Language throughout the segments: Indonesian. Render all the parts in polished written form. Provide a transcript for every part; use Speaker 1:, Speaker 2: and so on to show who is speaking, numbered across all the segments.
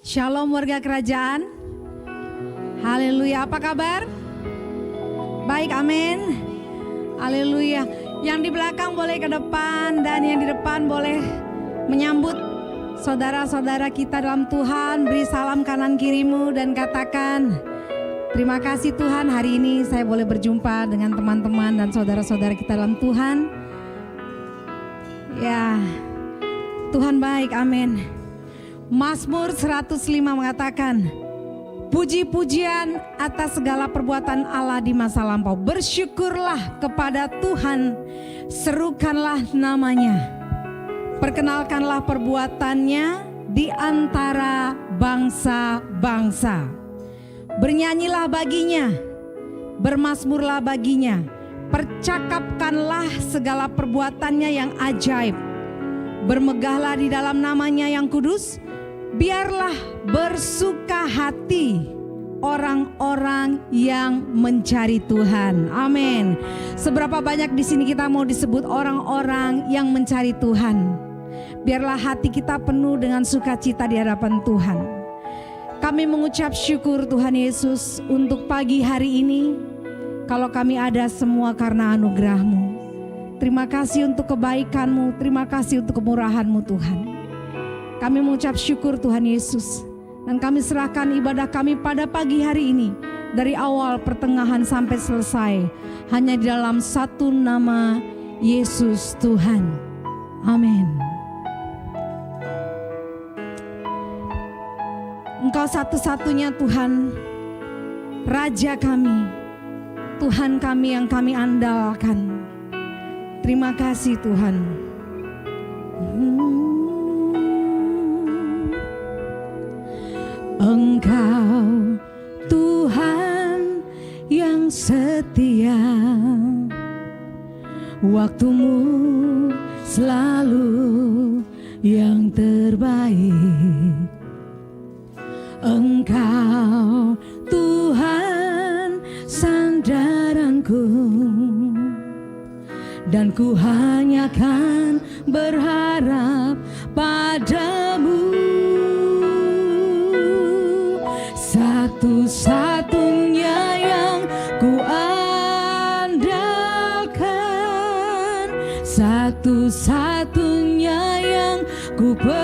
Speaker 1: Shalom warga kerajaan. Haleluya, apa kabar? Baik, amin. Haleluya. Yang di belakang boleh ke depan dan yang di depan boleh menyambut saudara-saudara kita dalam Tuhan. Beri salam kanan kirimu dan katakan, terima kasih Tuhan, hari ini saya boleh berjumpa dengan teman-teman dan saudara-saudara kita dalam Tuhan. Ya, Tuhan baik, amin. Mazmur 105 mengatakan, puji-pujian atas segala perbuatan Allah di masa lampau. Bersyukurlah kepada Tuhan, serukanlah namanya. Perkenalkanlah perbuatannya di antara bangsa-bangsa. Bernyanyilah baginya, bermazmurlah baginya. Percakapkanlah segala perbuatannya yang ajaib. Bermegahlah di dalam namanya yang kudus. Biarlah bersuka hati orang-orang yang mencari Tuhan. Amin. Seberapa banyak di sini kita mau disebut orang-orang yang mencari Tuhan? Biarlah hati kita penuh dengan sukacita di hadapan Tuhan. Kami mengucap syukur Tuhan Yesus untuk pagi hari ini. Kalau kami ada semua karena anugerah-Mu. Terima kasih untuk kebaikan-Mu, terima kasih untuk kemurahan-Mu Tuhan. Kami mengucap syukur Tuhan Yesus. Dan kami serahkan ibadah kami pada pagi hari ini. Dari awal, pertengahan sampai selesai. Hanya di dalam satu nama Yesus Tuhan. Amin. Engkau satu-satunya Tuhan, Raja kami, Tuhan kami yang kami andalkan. Terima kasih Tuhan. Engkau Tuhan yang setia, waktumu selalu yang terbaik. Engkau Tuhan sandaranku, dan ku hanya kan berharap padamu. Satu-satunya yang ku andalkan, satu-satunya yang ku percaya.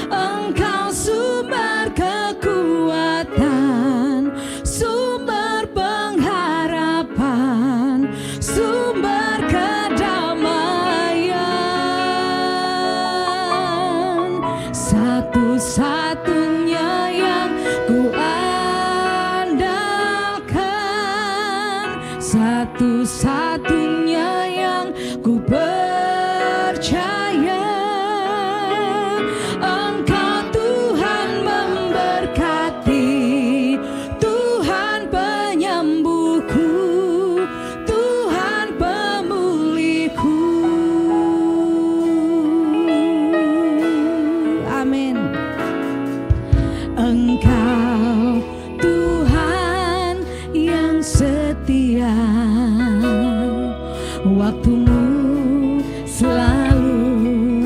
Speaker 1: Engkau sumber kekuatan, sumber pengharapan, sumber kedamaian. Satu-satunya yang ku andalkan, satu-satunya yang ku percaya. Engkau Tuhan memberkati, Tuhan penyembuhku, Tuhan pemulihku. Amin. Engkau Tuhan yang setia, waktumu selalu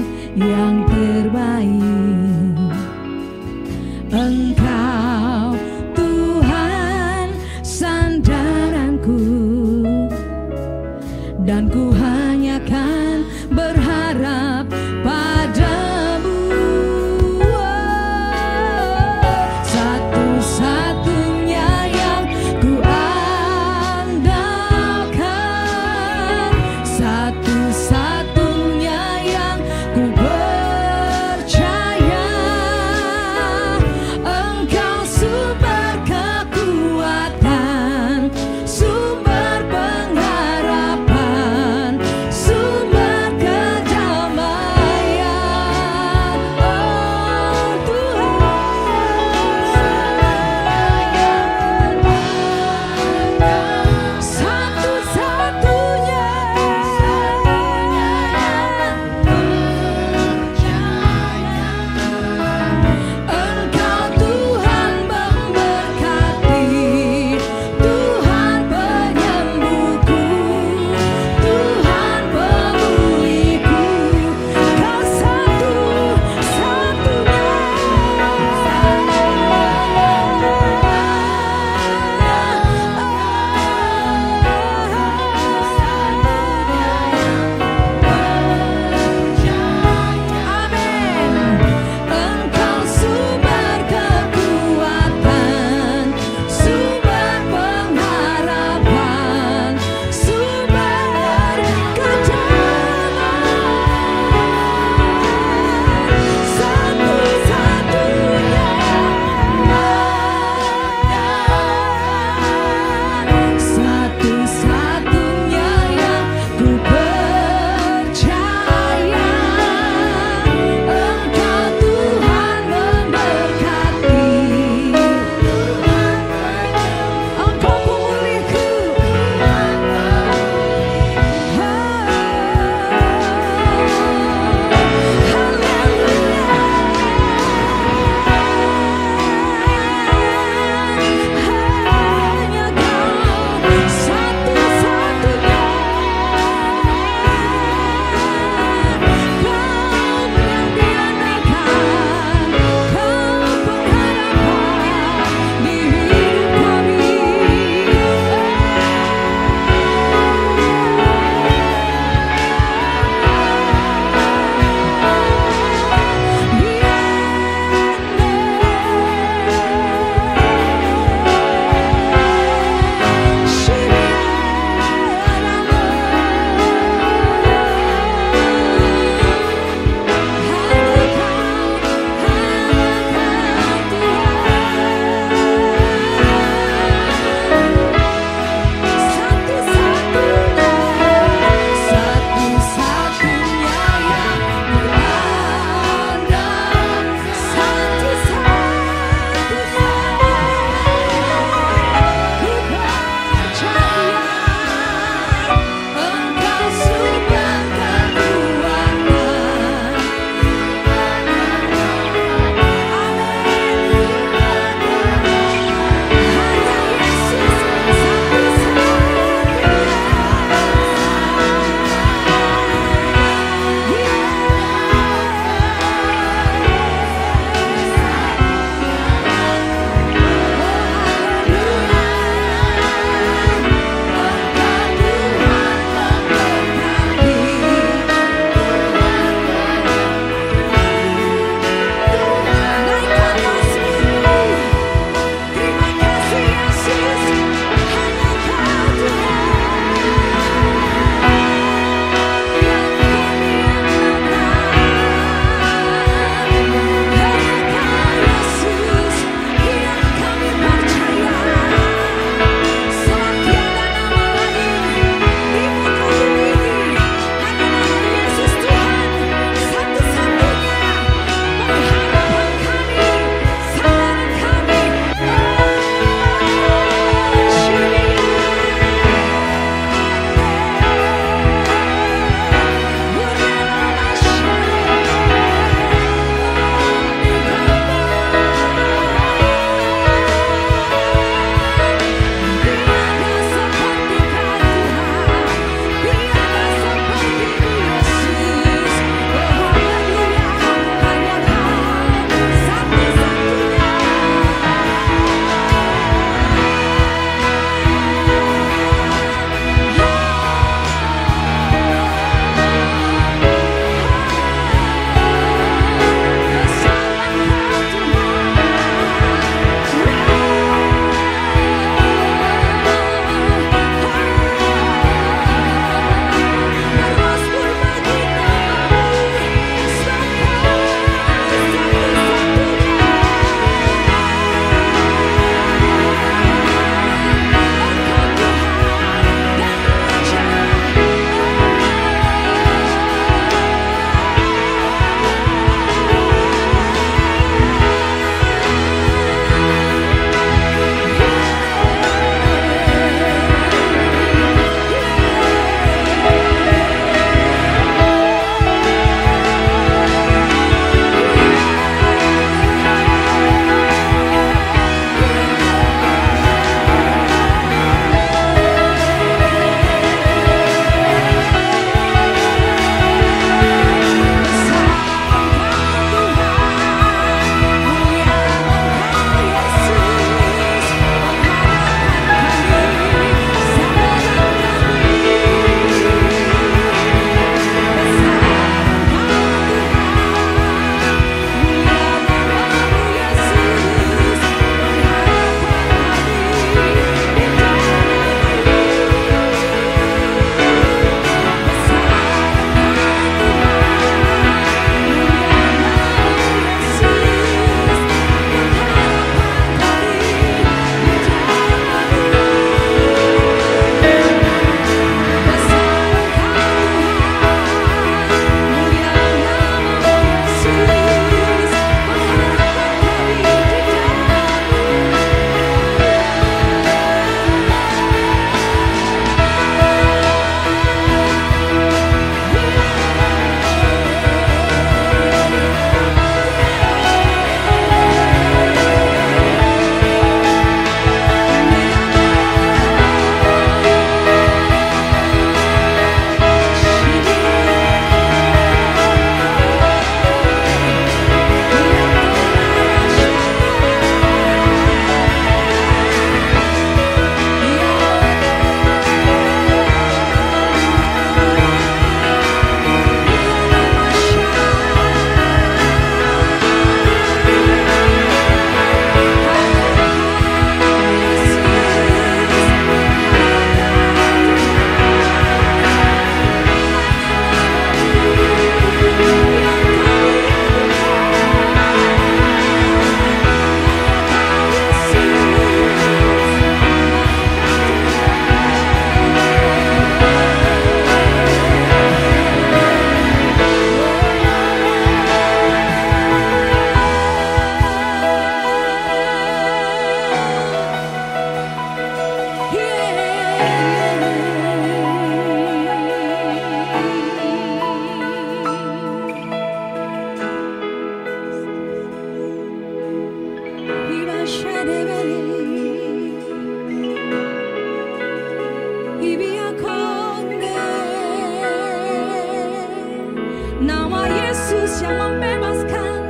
Speaker 1: Nama Yesus yang membebaskan,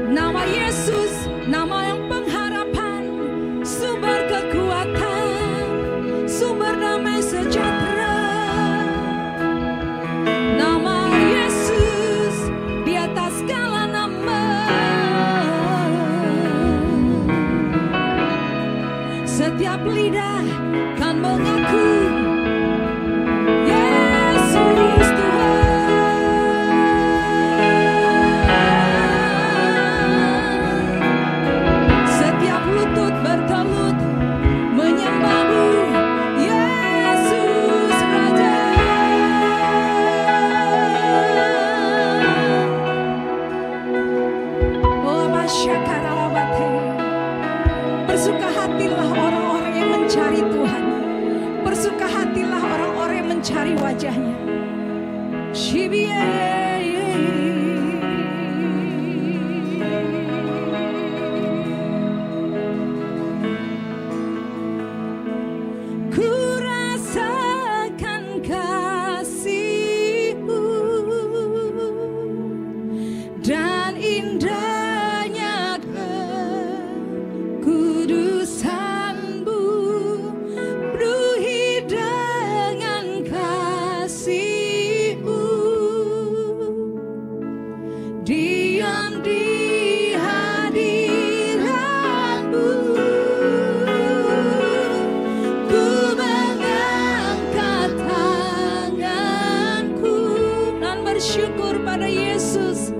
Speaker 1: nama Yesus, nama yang pengharapan, sumber kekuatan, sumber damai sejahtera. Nama Yesus di atas segala nama. Setiap lidah kan mengaku Yesus Tuhan. Setiap lutut bertelut menyembahmu, Yesus Raja. Oh Masyakaralabate, bersuka hatilah orang-orang yang mencari Tuhan. Bersuka hatilah orang-orang yang mencari wajahnya. Ku rasakan kasih-Mu dan indahnya kekudusan-Mu, penuhi dengan kasih-Mu, diam di hadirat-Mu, ku mengangkat tanganku dan bersyukur pada Yesus.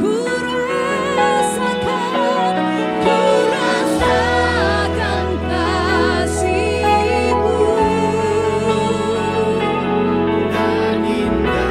Speaker 1: Ku rasakan kasih-Mu dan indah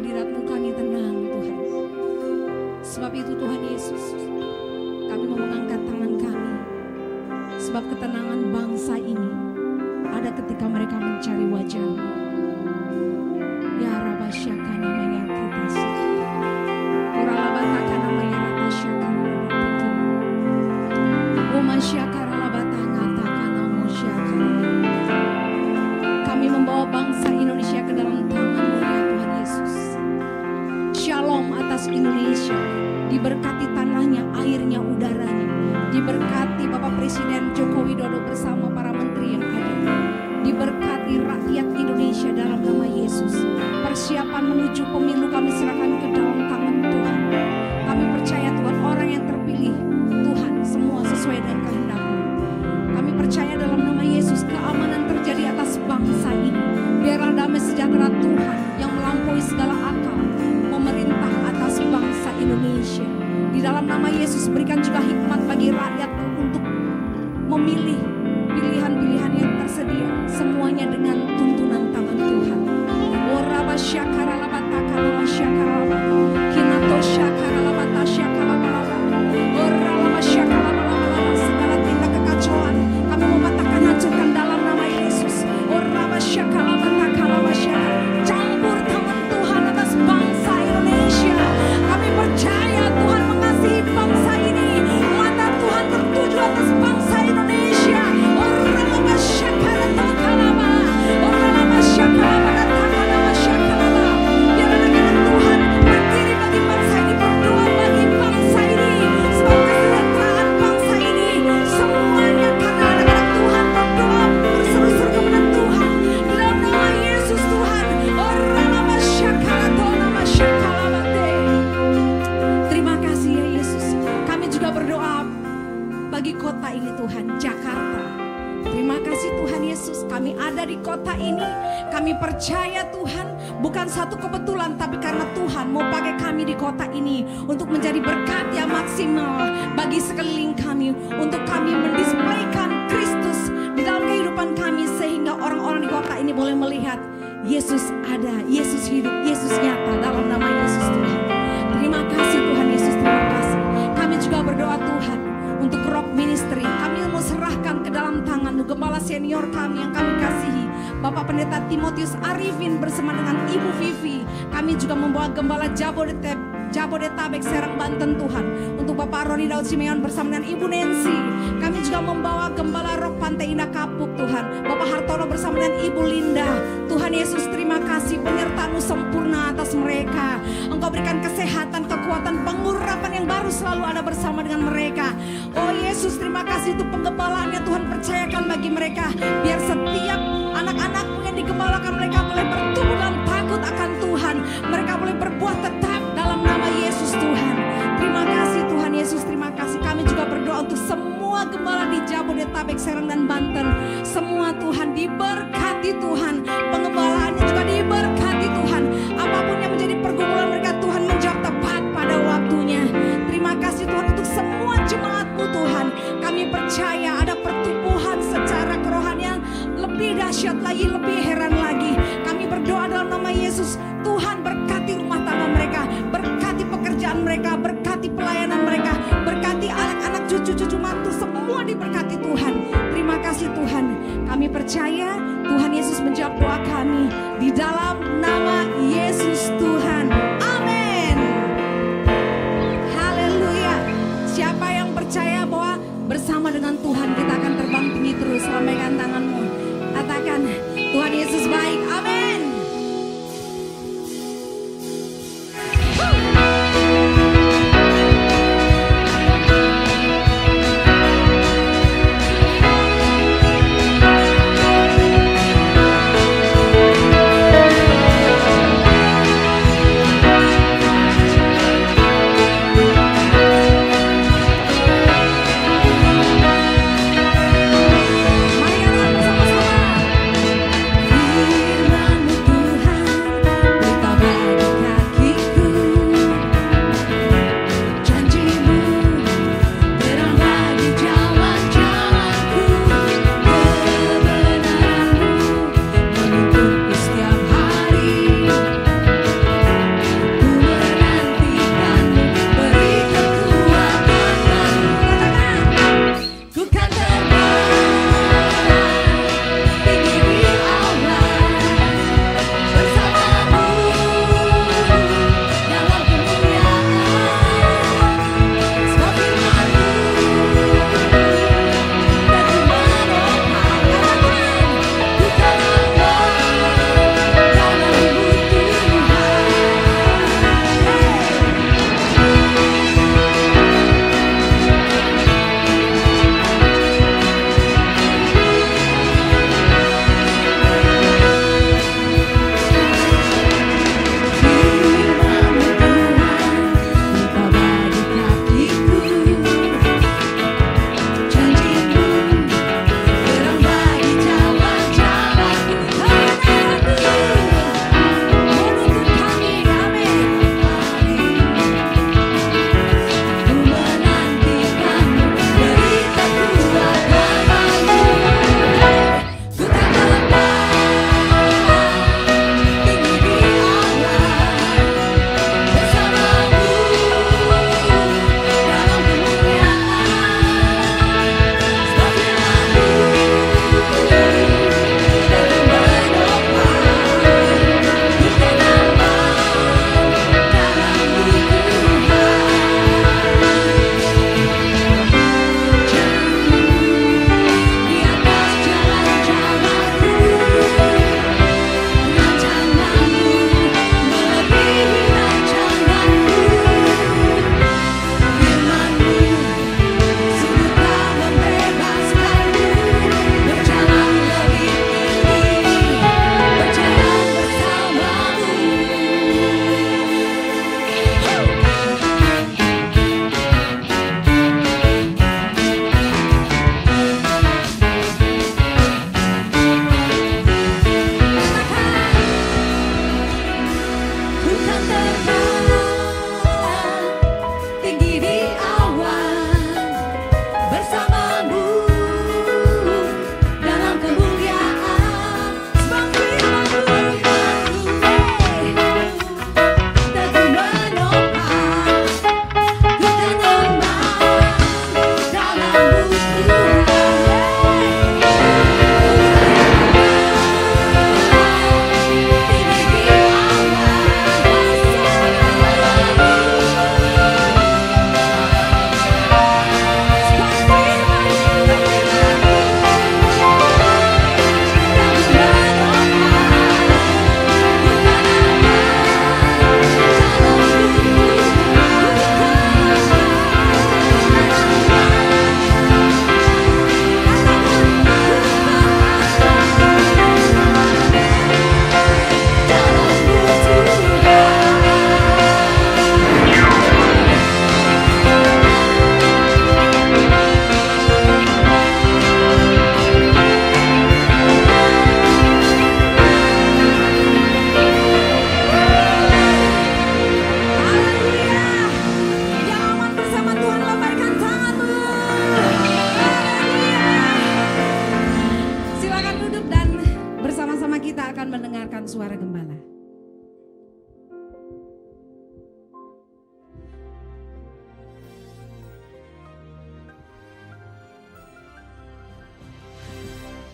Speaker 1: hadirat-Mu kami tenang Tuhan. Sebab itu Tuhan Yesus, kami mau mengangkat tangan kami. Sebab ketenangan bangsa ini ada ketika mereka mencari wajah-Mu. Ya Rabba Syakana Maya kita sih. Uralabata Maya Rata Syakana Tiki. Uma Syakara Labata Ngatakana Musyakana. Kami membawa bangsa Indonesia ke dalam tangan-Mu ya Tuhan Yesus. Shalom atas Indonesia. Diberkati tanahnya, airnya, udaranya. Diberkati Bapak Presiden Joko Widodo bersama para menteri yang ada. Diberkati rakyat Indonesia dalam nama Yesus. Persiapan menuju pemilu kami serahkan ke dalam tangan Tuhan. Kami percaya Tuhan, orang yang terpilih Tuhan semua sesuai dengan kehendak-Mu. Kami percaya dalam nama Yesus keamanan terjadi atas bangsa ini. Biarlah damai sejahtera Tuhan yang melampaui segala akal memerintah atas bangsa Indonesia. Di dalam nama Yesus berikan juga hikmat bagi rakyat-Mu untuk memilih pilihan-pilihan yang tersedia, semuanya dengan tuntunan tangan Tuhan. Oraba syakara labata kalama syakara labata kinato syakara labata syakara labata oraba syakara labata. Segala tindak kekacauan kami mematahkan, hancurkan dalam nama Yesus. Oraba syakara labata kalama syakara. Campur tangan Tuhan atas bangsa Indonesia. Kami percaya Tuhan mengasihi bangsa ini. Mata Tuhan tertuju atas bangsa Indonesia. Oraba syakara takalama. Oraba syakara takalama syakara. Biar anak-anak Tuhan berdiri bagi bangsa ini, berdoa bagi bangsa ini. Sebab kesejahteraan bangsa ini semuanya karena anak-anak Tuhan berdoa berseru-seru kepada Tuhan. Di dalam nama Yesus Tuhan. Oraba syakara nama syakara. Terima kasih ya Yesus. Kami juga berdoa bagi kota ini Tuhan, Jakarta. Terima kasih Tuhan Yesus, kami ada di kota ini. Kami percaya Tuhan, bukan satu kebetulan, tapi karena Tuhan mau pakai kami di kota ini untuk menjadi berkat yang maksimal bagi sekeliling kami, untuk kami mendisplaykan Kristus di dalam kehidupan kami, sehingga orang-orang di kota ini boleh melihat Yesus ada, Yesus hidup, Yesus nyata dalam nama Yesus Tuhan. Terima kasih Tuhan Yesus, terima kasih. Kami juga berdoa Tuhan untuk Rock Ministry. Kami mau serahkan ke dalam tangan-Mu gembala senior kami yang kami kasihi, Bapak Pendeta Timotius Arifin bersama dengan Ibu Vivi. Kami juga membawa gembala Jabodetabek Serang Banten Tuhan, untuk Bapak Roni Daud Simeon bersama dengan Ibu Nancy. Kami juga membawa gembala Rock Pantai Indah Kapuk Tuhan, Bapak Hartono bersama dengan Ibu Linda. Tuhan Yesus, terima kasih penyertaan-Mu sempurna atas mereka. Engkau berikan kesehatan, kekuatan, pengurapan yang baru selalu ada bersama dengan mereka. Oh Yesus, terima kasih untuk penggembalaan yang Tuhan percayakan bagi mereka. Biar setiap anak-anak-Mu yang digembalakan, mereka boleh bertumbuh dalam takut akan Tuhan. Mereka boleh berbuat tetap dalam nama Yesus Tuhan. Terima kasih Tuhan Yesus, terima kasih. Kami juga berdoa untuk semua gembala di Jabodetabek, Serang dan Banten. Semua Tuhan diberkati Tuhan. Pengembalaannya juga diberkati Tuhan. Apapun yang menjadi pergumulan mereka, Tuhan menjawab tepat pada waktunya. Terima kasih Tuhan untuk semua jemaat-Mu Tuhan. Kami percaya ada pertumbuhan secara kerohanian lebih dahsyat lagi, lebih heran lagi. Kami berdoa dalam nama Yesus. Tuhan berkati rumah tangga mereka, berkati pekerjaan mereka, berkati pelayanan mereka, berkati anak-anak, cucu-cucu mantu, semua diberkati Tuhan. Terima kasih Tuhan. Kami percaya Tuhan Yesus menjawab doa kami di dalam nama Yesus Tuhan. Amin. Haleluya. Siapa yang percaya bahwa bersama dengan Tuhan kita akan terbang tinggi terus? Lambaikan tanganmu, katakan Tuhan Yesus baik. Amin.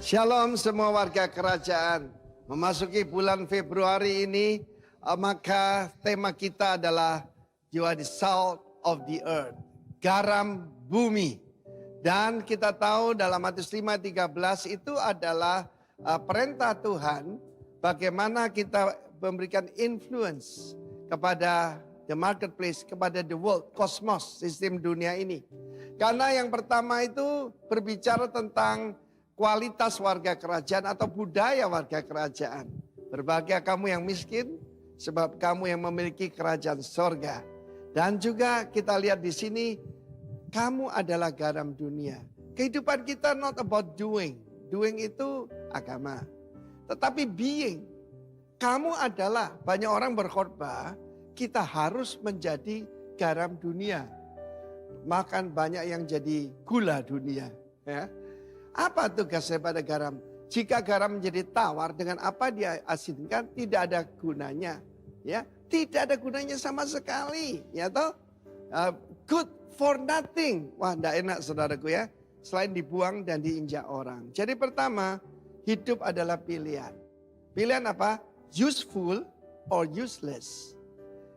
Speaker 2: Shalom semua warga kerajaan. Memasuki bulan Februari ini, maka tema kita adalah You are the salt of the earth. Garam bumi. Dan kita tahu dalam Matius 5:13 itu adalah perintah Tuhan bagaimana kita memberikan influence kepada the marketplace, kepada the world, kosmos, sistem dunia ini. Karena yang pertama itu berbicara tentang kualitas warga kerajaan atau budaya warga kerajaan. Berbahagia kamu yang miskin, sebab kamu yang memiliki kerajaan sorga. Dan juga kita lihat di sini, kamu adalah garam dunia. Kehidupan kita not about doing. Doing itu agama. Tetapi being. Kamu adalah, banyak orang berkhotbah, kita harus menjadi garam dunia. Makan banyak yang jadi gula dunia. Ya. Apa tugas daripada garam? Jika garam menjadi tawar, dengan apa dia asinkan, tidak ada gunanya. Ya, tidak ada gunanya sama sekali. Ya toh? Good for nothing. Wah, tidak enak saudaraku ya. Selain dibuang dan diinjak orang. Jadi pertama, hidup adalah pilihan. Pilihan apa? Useful or useless.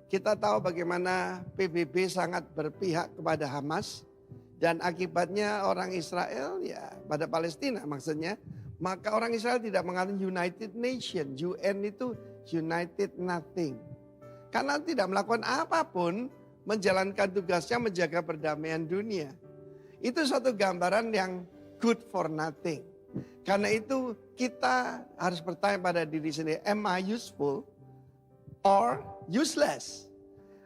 Speaker 2: Kita tahu bagaimana PBB sangat berpihak kepada Hamas. Dan akibatnya orang Israel ya pada Palestina maksudnya. Maka orang Israel tidak mengatakan United Nation. UN itu United Nothing. Karena tidak melakukan apapun menjalankan tugasnya menjaga perdamaian dunia. Itu suatu gambaran yang good for nothing. Karena itu kita harus bertanya pada diri sendiri. Am I useful or useless?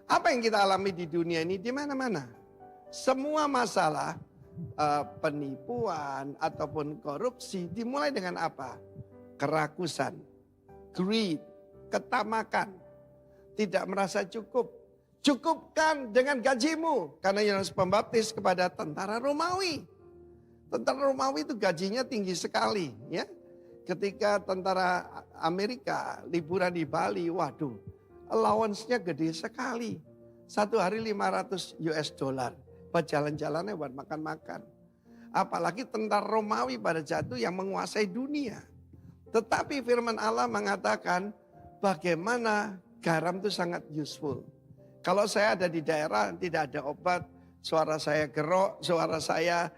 Speaker 2: Apa yang kita alami di dunia ini di mana-mana? Semua masalah penipuan ataupun korupsi dimulai dengan apa? Kerakusan, greed, ketamakan, tidak merasa cukup. Cukupkan dengan gajimu. Karena Yohanes Pembaptis kepada tentara Romawi. Tentara Romawi itu gajinya tinggi sekali. Ya. Ketika tentara Amerika liburan di Bali, waduh, allowance-nya gede sekali. Satu hari $500. Buat jalan-jalannya, buat makan-makan. Apalagi tentara Romawi pada jatuh yang menguasai dunia. Tetapi firman Allah mengatakan bagaimana garam itu sangat useful. Kalau saya ada di daerah tidak ada obat, suara saya gerok, suara saya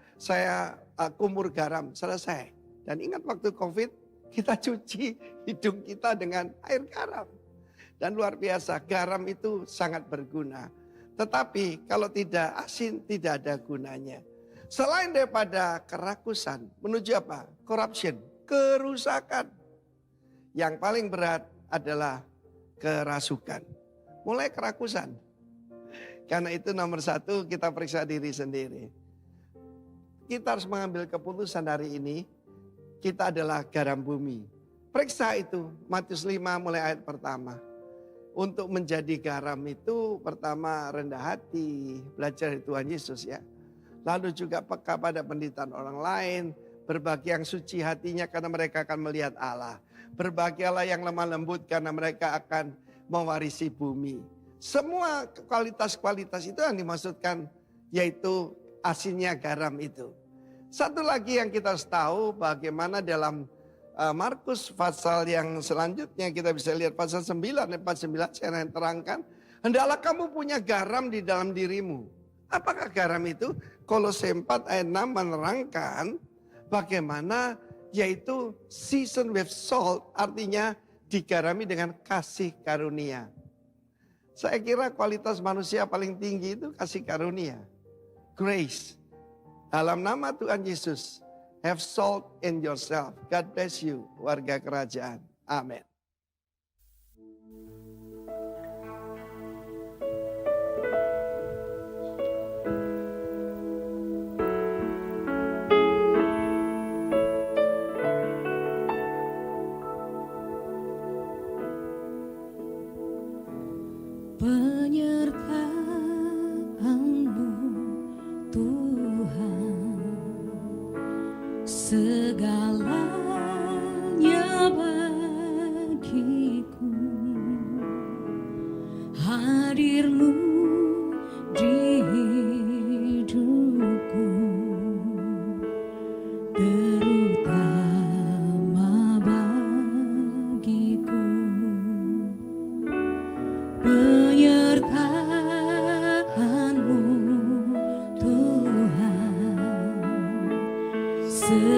Speaker 2: kumur garam, selesai. Dan ingat waktu COVID kita cuci hidung kita dengan air garam. Dan luar biasa, garam itu sangat berguna. Tetapi kalau tidak asin tidak ada gunanya. Selain daripada kerakusan menuju apa? Corruption, kerusakan. Yang paling berat adalah kerasukan. Mulai kerakusan. Karena itu nomor satu kita periksa diri sendiri. Kita harus mengambil keputusan hari ini. Kita adalah garam bumi. Periksa itu Matius 5 mulai ayat pertama. Untuk menjadi garam itu pertama rendah hati, belajar dari Tuhan Yesus ya. Lalu juga peka pada penderitaan orang lain, berbahagia yang suci hatinya karena mereka akan melihat Allah. Berbahagialah yang lemah lembut karena mereka akan mewarisi bumi. Semua kualitas-kualitas itu yang dimaksudkan yaitu asinnya garam itu. Satu lagi yang kita harus tahu bagaimana dalam Markus pasal yang selanjutnya kita bisa lihat pasal 9 ayat 49 saya akan terangkan. Hendaklah kamu punya garam di dalam dirimu. Apakah garam itu? Kolose 4 ayat 6 menerangkan bagaimana yaitu season with salt artinya digarami dengan kasih karunia. Saya kira kualitas manusia paling tinggi itu kasih karunia. Grace. Dalam nama Tuhan Yesus. Have salt in yourself. God bless you, warga kerajaan. Amin.
Speaker 1: Penyertaan-Mu Tuhan, segalanya bagiku. Hadir-Mu di hidupku, terutama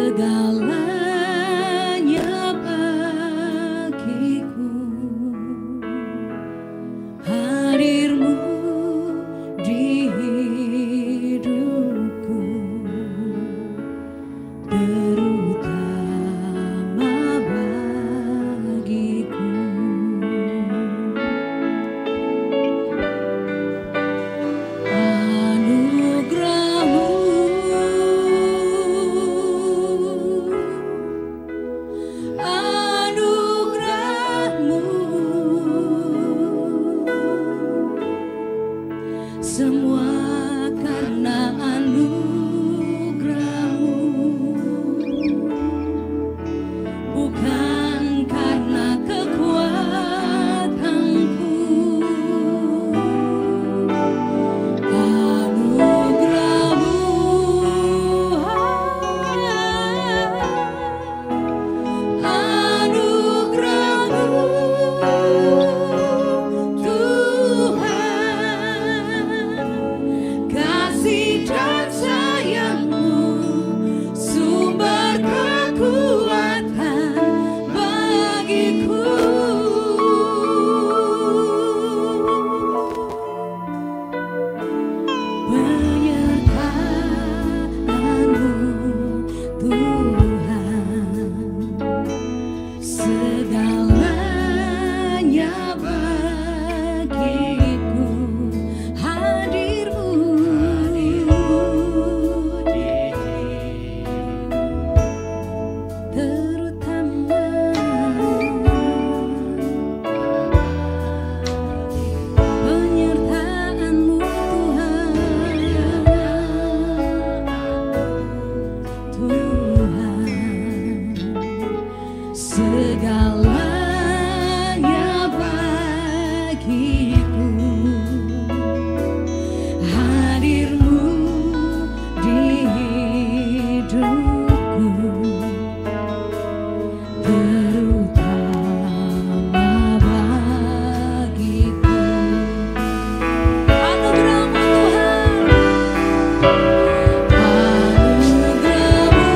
Speaker 1: segalanya bagiku. Hadirmu di hidupku, terutama bagiku. Anugerahmu, anugerahmu, semua karena anugerahmu, bukan karena kekuatanku. Anugerahmu, anugerahmu, Tuhan, kasih dan sayangmu, sumber kekuatan bagiku. Penyertaanmu, Tuhan, segalanya bagiku. Hadirmu terutama penyertaanmu, Tuhan, segalanya bagiku. Hadirmu di hidupku, terutama bagiku. Anugerahmu, Tuhan, anugerahmu,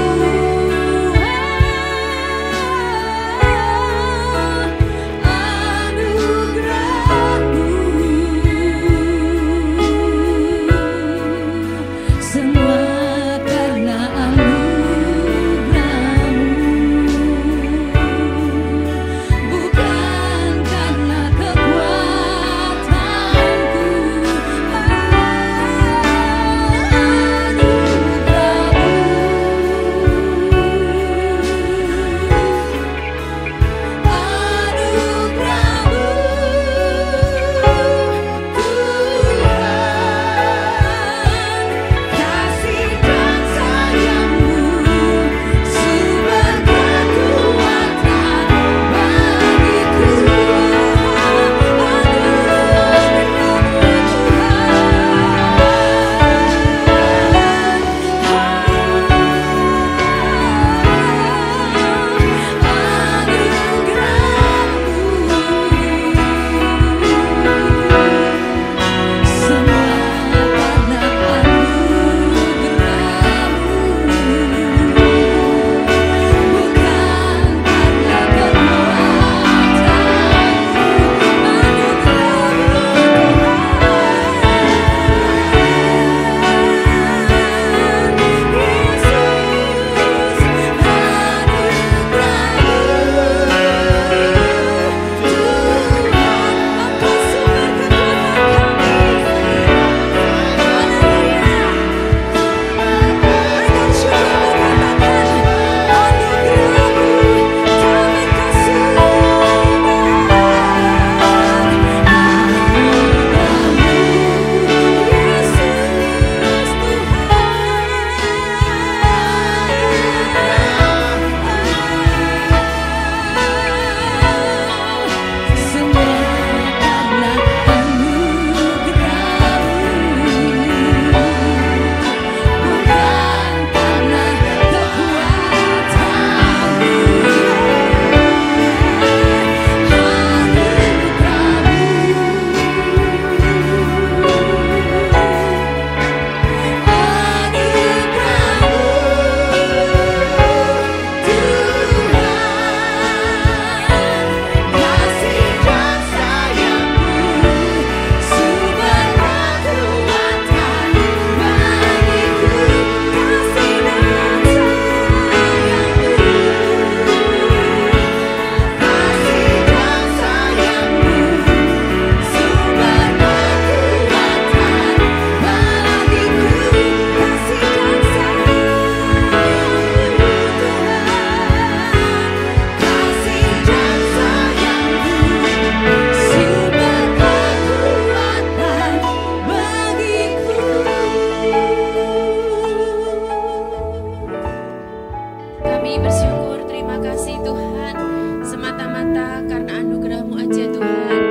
Speaker 3: bersyukur, terima kasih Tuhan. Semata-mata karena anugerah-Mu aja Tuhan.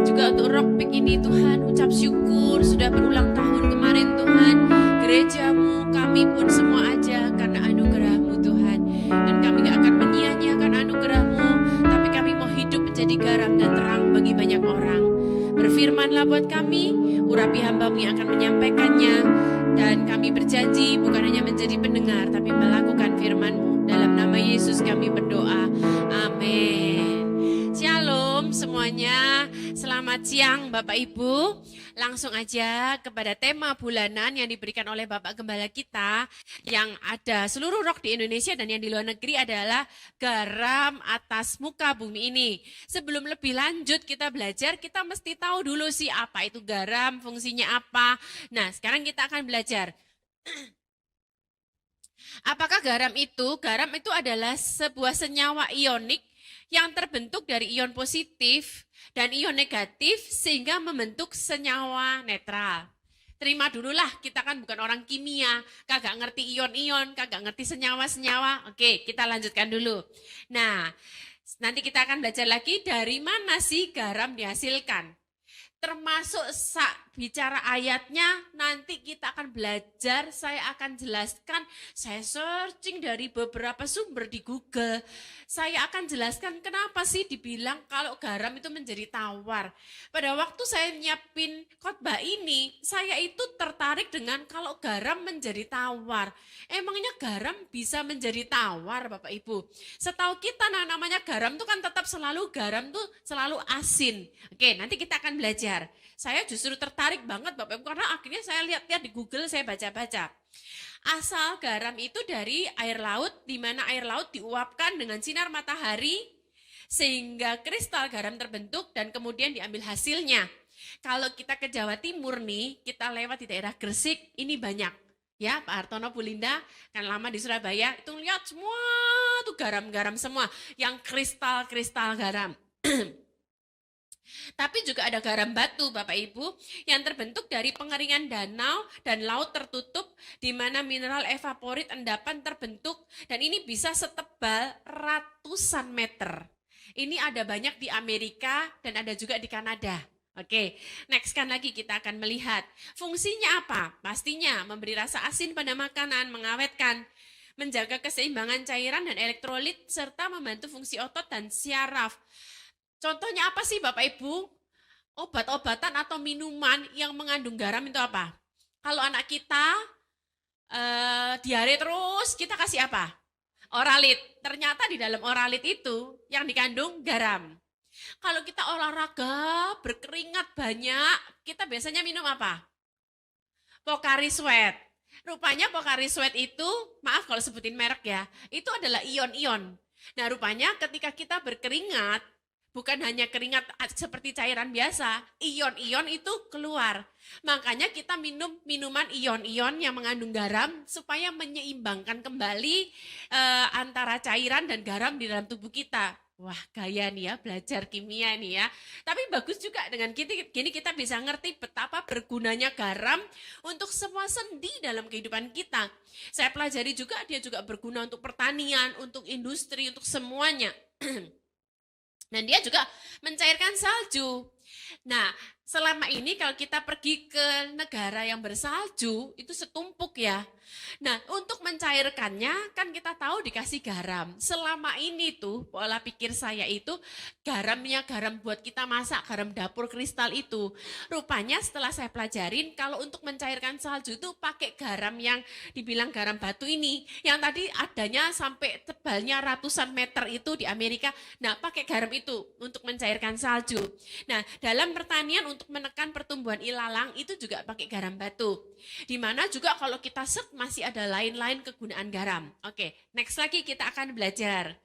Speaker 3: Juga untuk Rockpick ini Tuhan, ucap syukur sudah berulang tahun kemarin Tuhan. Gerejamu, kami pun semua aja karena anugerah-Mu Tuhan. Dan kami gak akan menyia-nyiakan anugerah-Mu, tapi kami mau hidup menjadi garam dan terang bagi banyak orang. Berfirmanlah buat kami, urapi hamba-Mu yang akan menyampaikannya. Dan kami berjanji bukan hanya menjadi pendengar, tapi melakukan firman-Mu. Dalam nama Yesus kami berdoa. Amin. Shalom semuanya. Selamat siang Bapak Ibu. Langsung aja kepada tema bulanan yang diberikan oleh Bapak Gembala kita. Yang ada seluruh rock di Indonesia dan yang di luar negeri adalah garam atas muka bumi ini. Sebelum lebih lanjut kita belajar, kita mesti tahu dulu sih apa itu garam, fungsinya apa. Nah sekarang kita akan belajar. Apakah garam itu? Garam itu adalah sebuah senyawa ionik yang terbentuk dari ion positif dan ion negatif sehingga membentuk senyawa netral. Terima dululah, kita kan bukan orang kimia, kagak ngerti ion-ion, kagak ngerti senyawa-senyawa. Oke, kita lanjutkan dulu. Nah, nanti kita akan belajar lagi dari mana sih garam dihasilkan. Termasuk bicara ayatnya, nanti kita akan belajar, saya akan jelaskan, saya searching dari beberapa sumber di Google. Saya akan jelaskan kenapa sih dibilang kalau garam itu menjadi tawar. Pada waktu saya nyiapin khotbah ini, saya itu tertarik dengan kalau garam menjadi tawar. Emangnya garam bisa menjadi tawar Bapak Ibu? Setahu kita namanya garam itu kan tetap selalu garam tuh selalu asin. Oke, nanti kita akan belajar. Saya justru tertarik banget Bapak Ibu karena akhirnya saya lihat-lihat di Google, saya baca-baca. Asal garam itu dari air laut, di mana air laut diuapkan dengan sinar matahari sehingga kristal garam terbentuk dan kemudian diambil hasilnya. Kalau kita ke Jawa Timur nih, kita lewat di daerah Gresik, ini banyak. Ya, Pak Hartono, Bu Linda, kan lama di Surabaya, itu lihat semua tuh garam-garam semua, yang kristal-kristal garam. Tapi juga ada garam batu Bapak Ibu yang terbentuk dari pengeringan danau dan laut tertutup di mana mineral evaporit endapan terbentuk dan ini bisa setebal ratusan meter. Ini ada banyak di Amerika dan ada juga di Kanada. Oke, next kan lagi kita akan melihat fungsinya apa? Pastinya memberi rasa asin pada makanan, mengawetkan, menjaga keseimbangan cairan dan elektrolit serta membantu fungsi otot dan syaraf. Contohnya apa sih Bapak Ibu? Obat-obatan atau minuman yang mengandung garam itu apa? Kalau anak kita diare terus, kita kasih apa? Oralit. Ternyata di dalam oralit itu yang dikandung garam. Kalau kita olahraga, berkeringat banyak, kita biasanya minum apa? Pocari Sweat. Rupanya Pocari Sweat itu, maaf kalau sebutin merek ya, itu adalah ion-ion. Nah rupanya ketika kita berkeringat, bukan hanya keringat seperti cairan biasa, ion-ion itu keluar. Makanya kita minum minuman ion-ion yang mengandung garam supaya menyeimbangkan kembali antara cairan dan garam di dalam tubuh kita. Wah gaya nih ya, belajar kimia nih ya. Tapi bagus juga dengan gini kita bisa ngerti betapa bergunanya garam untuk semua sendi dalam kehidupan kita. Saya pelajari juga dia juga berguna untuk pertanian, untuk industri, untuk semuanya. Dan dia juga mencairkan salju. Nah, selama ini kalau kita pergi ke negara yang bersalju, itu setumpuk ya. Nah, untuk mencairkannya kan kita tahu dikasih garam. Selama ini tuh pola pikir saya itu garamnya garam buat kita masak, garam dapur kristal itu. Rupanya setelah saya pelajarin kalau untuk mencairkan salju itu pakai garam yang dibilang garam batu ini. Yang tadi adanya sampai tebalnya ratusan meter itu di Amerika. Nah, pakai garam itu untuk mencairkan salju. Nah, dalam pertanian untuk menekan pertumbuhan ilalang itu juga pakai garam batu. Dimana juga kalau kita set masih ada lain-lain kegunaan garam. Oke, next lagi kita akan belajar.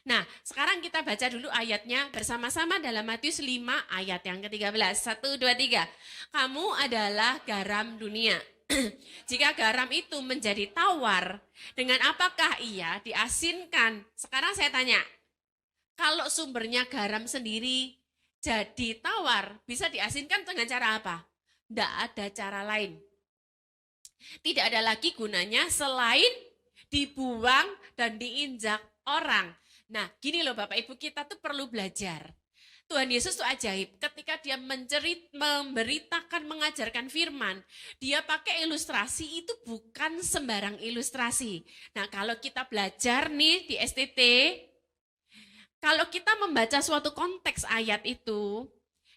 Speaker 3: Nah, sekarang kita baca dulu ayatnya bersama-sama dalam Matius 5 ayat yang ke-13. 1, 2, 3. Kamu adalah garam dunia. Jika garam itu menjadi tawar, dengan apakah ia diasinkan? Sekarang saya tanya, kalau sumbernya garam sendiri jadi tawar, bisa diasinkan dengan cara apa? Tidak ada cara lain. Tidak ada lagi gunanya selain dibuang dan diinjak orang. Nah, gini loh Bapak Ibu, kita tuh perlu belajar. Tuhan Yesus tuh ajaib, ketika dia memberitakan, mengajarkan firman, dia pakai ilustrasi, itu bukan sembarang ilustrasi. Nah, kalau kita belajar nih di STT, kalau kita membaca suatu konteks ayat itu,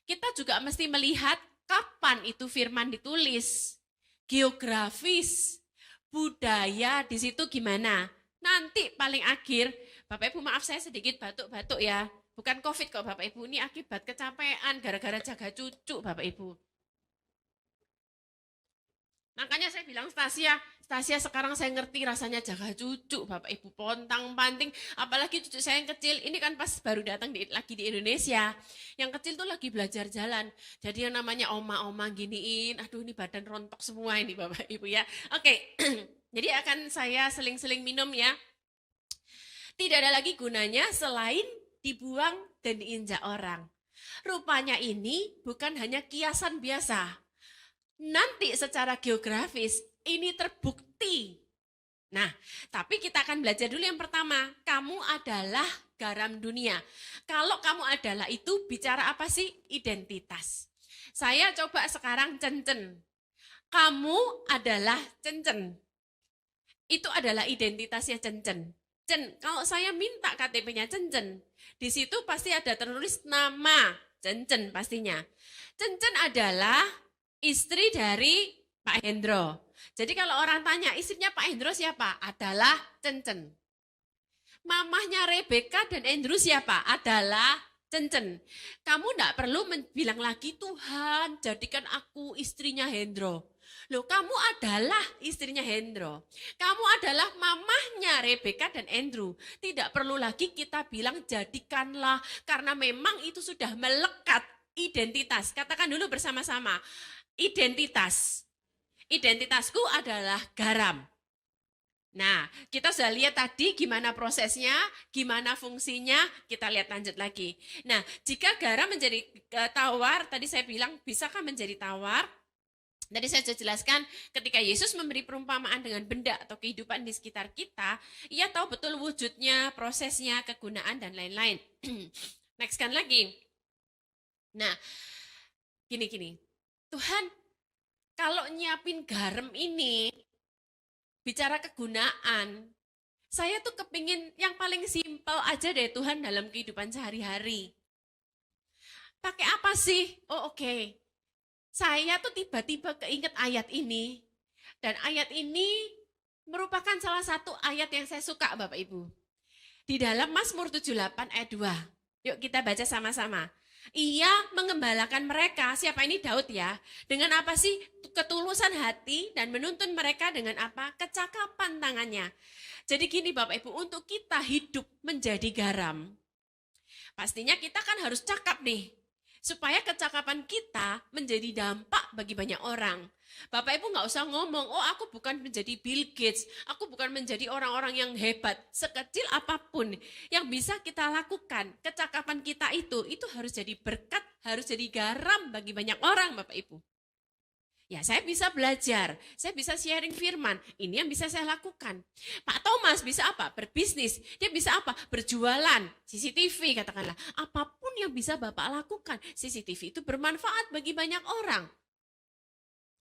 Speaker 3: kita juga mesti melihat kapan itu firman ditulis, geografis, budaya di situ gimana. Nanti paling akhir, Bapak Ibu maaf saya sedikit batuk-batuk ya. Bukan COVID kok Bapak Ibu, ini akibat kecapean gara-gara jaga cucu Bapak Ibu. Makanya saya bilang Stasia sekarang saya ngerti rasanya jaga cucu Bapak Ibu, pontang-panting. Apalagi cucu saya yang kecil, ini kan pas baru datang lagi di Indonesia. Yang kecil tuh lagi belajar jalan. Jadi yang namanya oma-oma giniin, aduh ini badan rontok semua ini Bapak Ibu ya. Oke, jadi akan saya seling-seling minum ya. Tidak ada lagi gunanya selain dibuang dan diinjak orang. Rupanya ini bukan hanya kiasan biasa. Nanti secara geografis ini terbukti. Nah, tapi kita akan belajar dulu yang pertama. Kamu adalah garam dunia. Kalau kamu adalah itu bicara apa sih? Identitas. Saya coba sekarang cencen. Kamu adalah cencen. Itu adalah identitasnya cencen. Cen, kalau saya minta KTP-nya Cencen, di situ pasti ada tertulis nama Cencen pastinya. Cencen adalah istri dari Pak Hendro. Jadi kalau orang tanya istrinya Pak Hendro siapa? Adalah Cencen. Mamahnya Rebecca dan Andrew siapa? Adalah Cencen. Kamu enggak perlu bilang lagi Tuhan jadikan aku istrinya Hendro. Loh, kamu adalah istrinya Hendro. Kamu adalah mamahnya Rebecca dan Andrew. Tidak perlu lagi kita bilang jadikanlah. Karena memang itu sudah melekat identitas. Katakan dulu bersama-sama. Identitas. Identitasku adalah garam. Nah, kita sudah lihat tadi gimana prosesnya, gimana fungsinya, kita lihat lanjut lagi. Nah, jika garam menjadi tawar, tadi saya bilang bisakah menjadi tawar? Tadi saya sudah jelaskan ketika Yesus memberi perumpamaan dengan benda atau kehidupan di sekitar kita, ia tahu betul wujudnya, prosesnya, kegunaan, dan lain-lain. Next kan lagi. Nah, gini-gini. Tuhan, kalau nyiapin garam ini, bicara kegunaan, saya tuh kepingin yang paling simpel aja deh Tuhan dalam kehidupan sehari-hari. Pakai apa sih? Oh oke. Saya tuh tiba-tiba keinget ayat ini. Dan ayat ini merupakan salah satu ayat yang saya suka Bapak Ibu. Di dalam Mazmur 78 ayat 2. Yuk kita baca sama-sama. Ia mengembalakan mereka, siapa ini Daud ya, dengan apa sih? Ketulusan hati dan menuntun mereka dengan apa? Kecakapan tangannya. Jadi gini Bapak Ibu, untuk kita hidup menjadi garam, pastinya kita kan harus cakap nih. Supaya kecakapan kita menjadi dampak bagi banyak orang. Bapak Ibu nggak usah ngomong, oh aku bukan menjadi Bill Gates, aku bukan menjadi orang-orang yang hebat. Sekecil apapun yang bisa kita lakukan, kecakapan kita itu harus jadi berkat, harus jadi garam bagi banyak orang Bapak Ibu. Ya saya bisa belajar, saya bisa sharing firman, ini yang bisa saya lakukan. Pak Thomas bisa apa? Berbisnis, dia bisa apa? Berjualan, CCTV katakanlah. Apapun yang bisa Bapak lakukan, CCTV itu bermanfaat bagi banyak orang.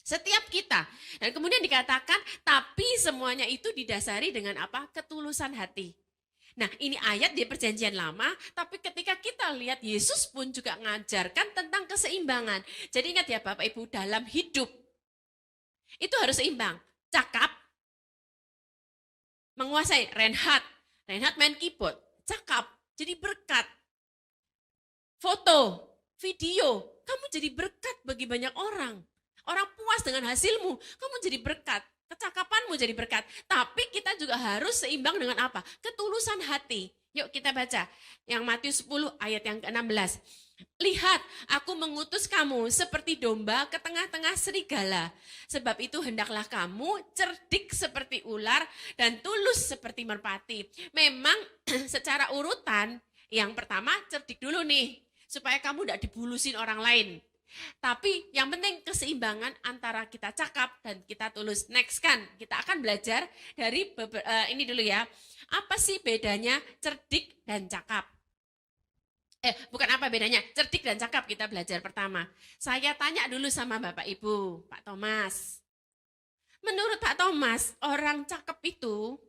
Speaker 3: Setiap kita. Dan kemudian dikatakan, tapi semuanya itu didasari dengan apa? Ketulusan hati. Nah ini ayat di perjanjian lama, tapi ketika kita lihat Yesus pun juga mengajarkan tentang keseimbangan. Jadi ingat ya Bapak Ibu, dalam hidup itu harus seimbang. Cakap, menguasai. Reinhard main keyboard, cakap, jadi berkat. Foto, video, kamu jadi berkat bagi banyak orang. Orang puas dengan hasilmu, kamu jadi berkat. Kecakapanmu jadi berkat. Tapi kita juga harus seimbang dengan apa? Ketulusan hati. Yuk kita baca. Yang Matius 10 ayat yang ke-16. Lihat, aku mengutus kamu seperti domba ke tengah-tengah serigala. Sebab itu hendaklah kamu cerdik seperti ular dan tulus seperti merpati. Memang secara urutan, yang pertama cerdik dulu nih. Supaya kamu tidak dibulusin orang lain. Tapi yang penting keseimbangan antara kita cakap dan kita tulus. Next kan, kita akan belajar dari ini dulu ya. Apa sih bedanya cerdik dan cakap? Bukan apa bedanya, cerdik dan cakap kita belajar pertama. Saya tanya dulu sama Bapak Ibu, Pak Thomas. Menurut Pak Thomas, orang cakep itu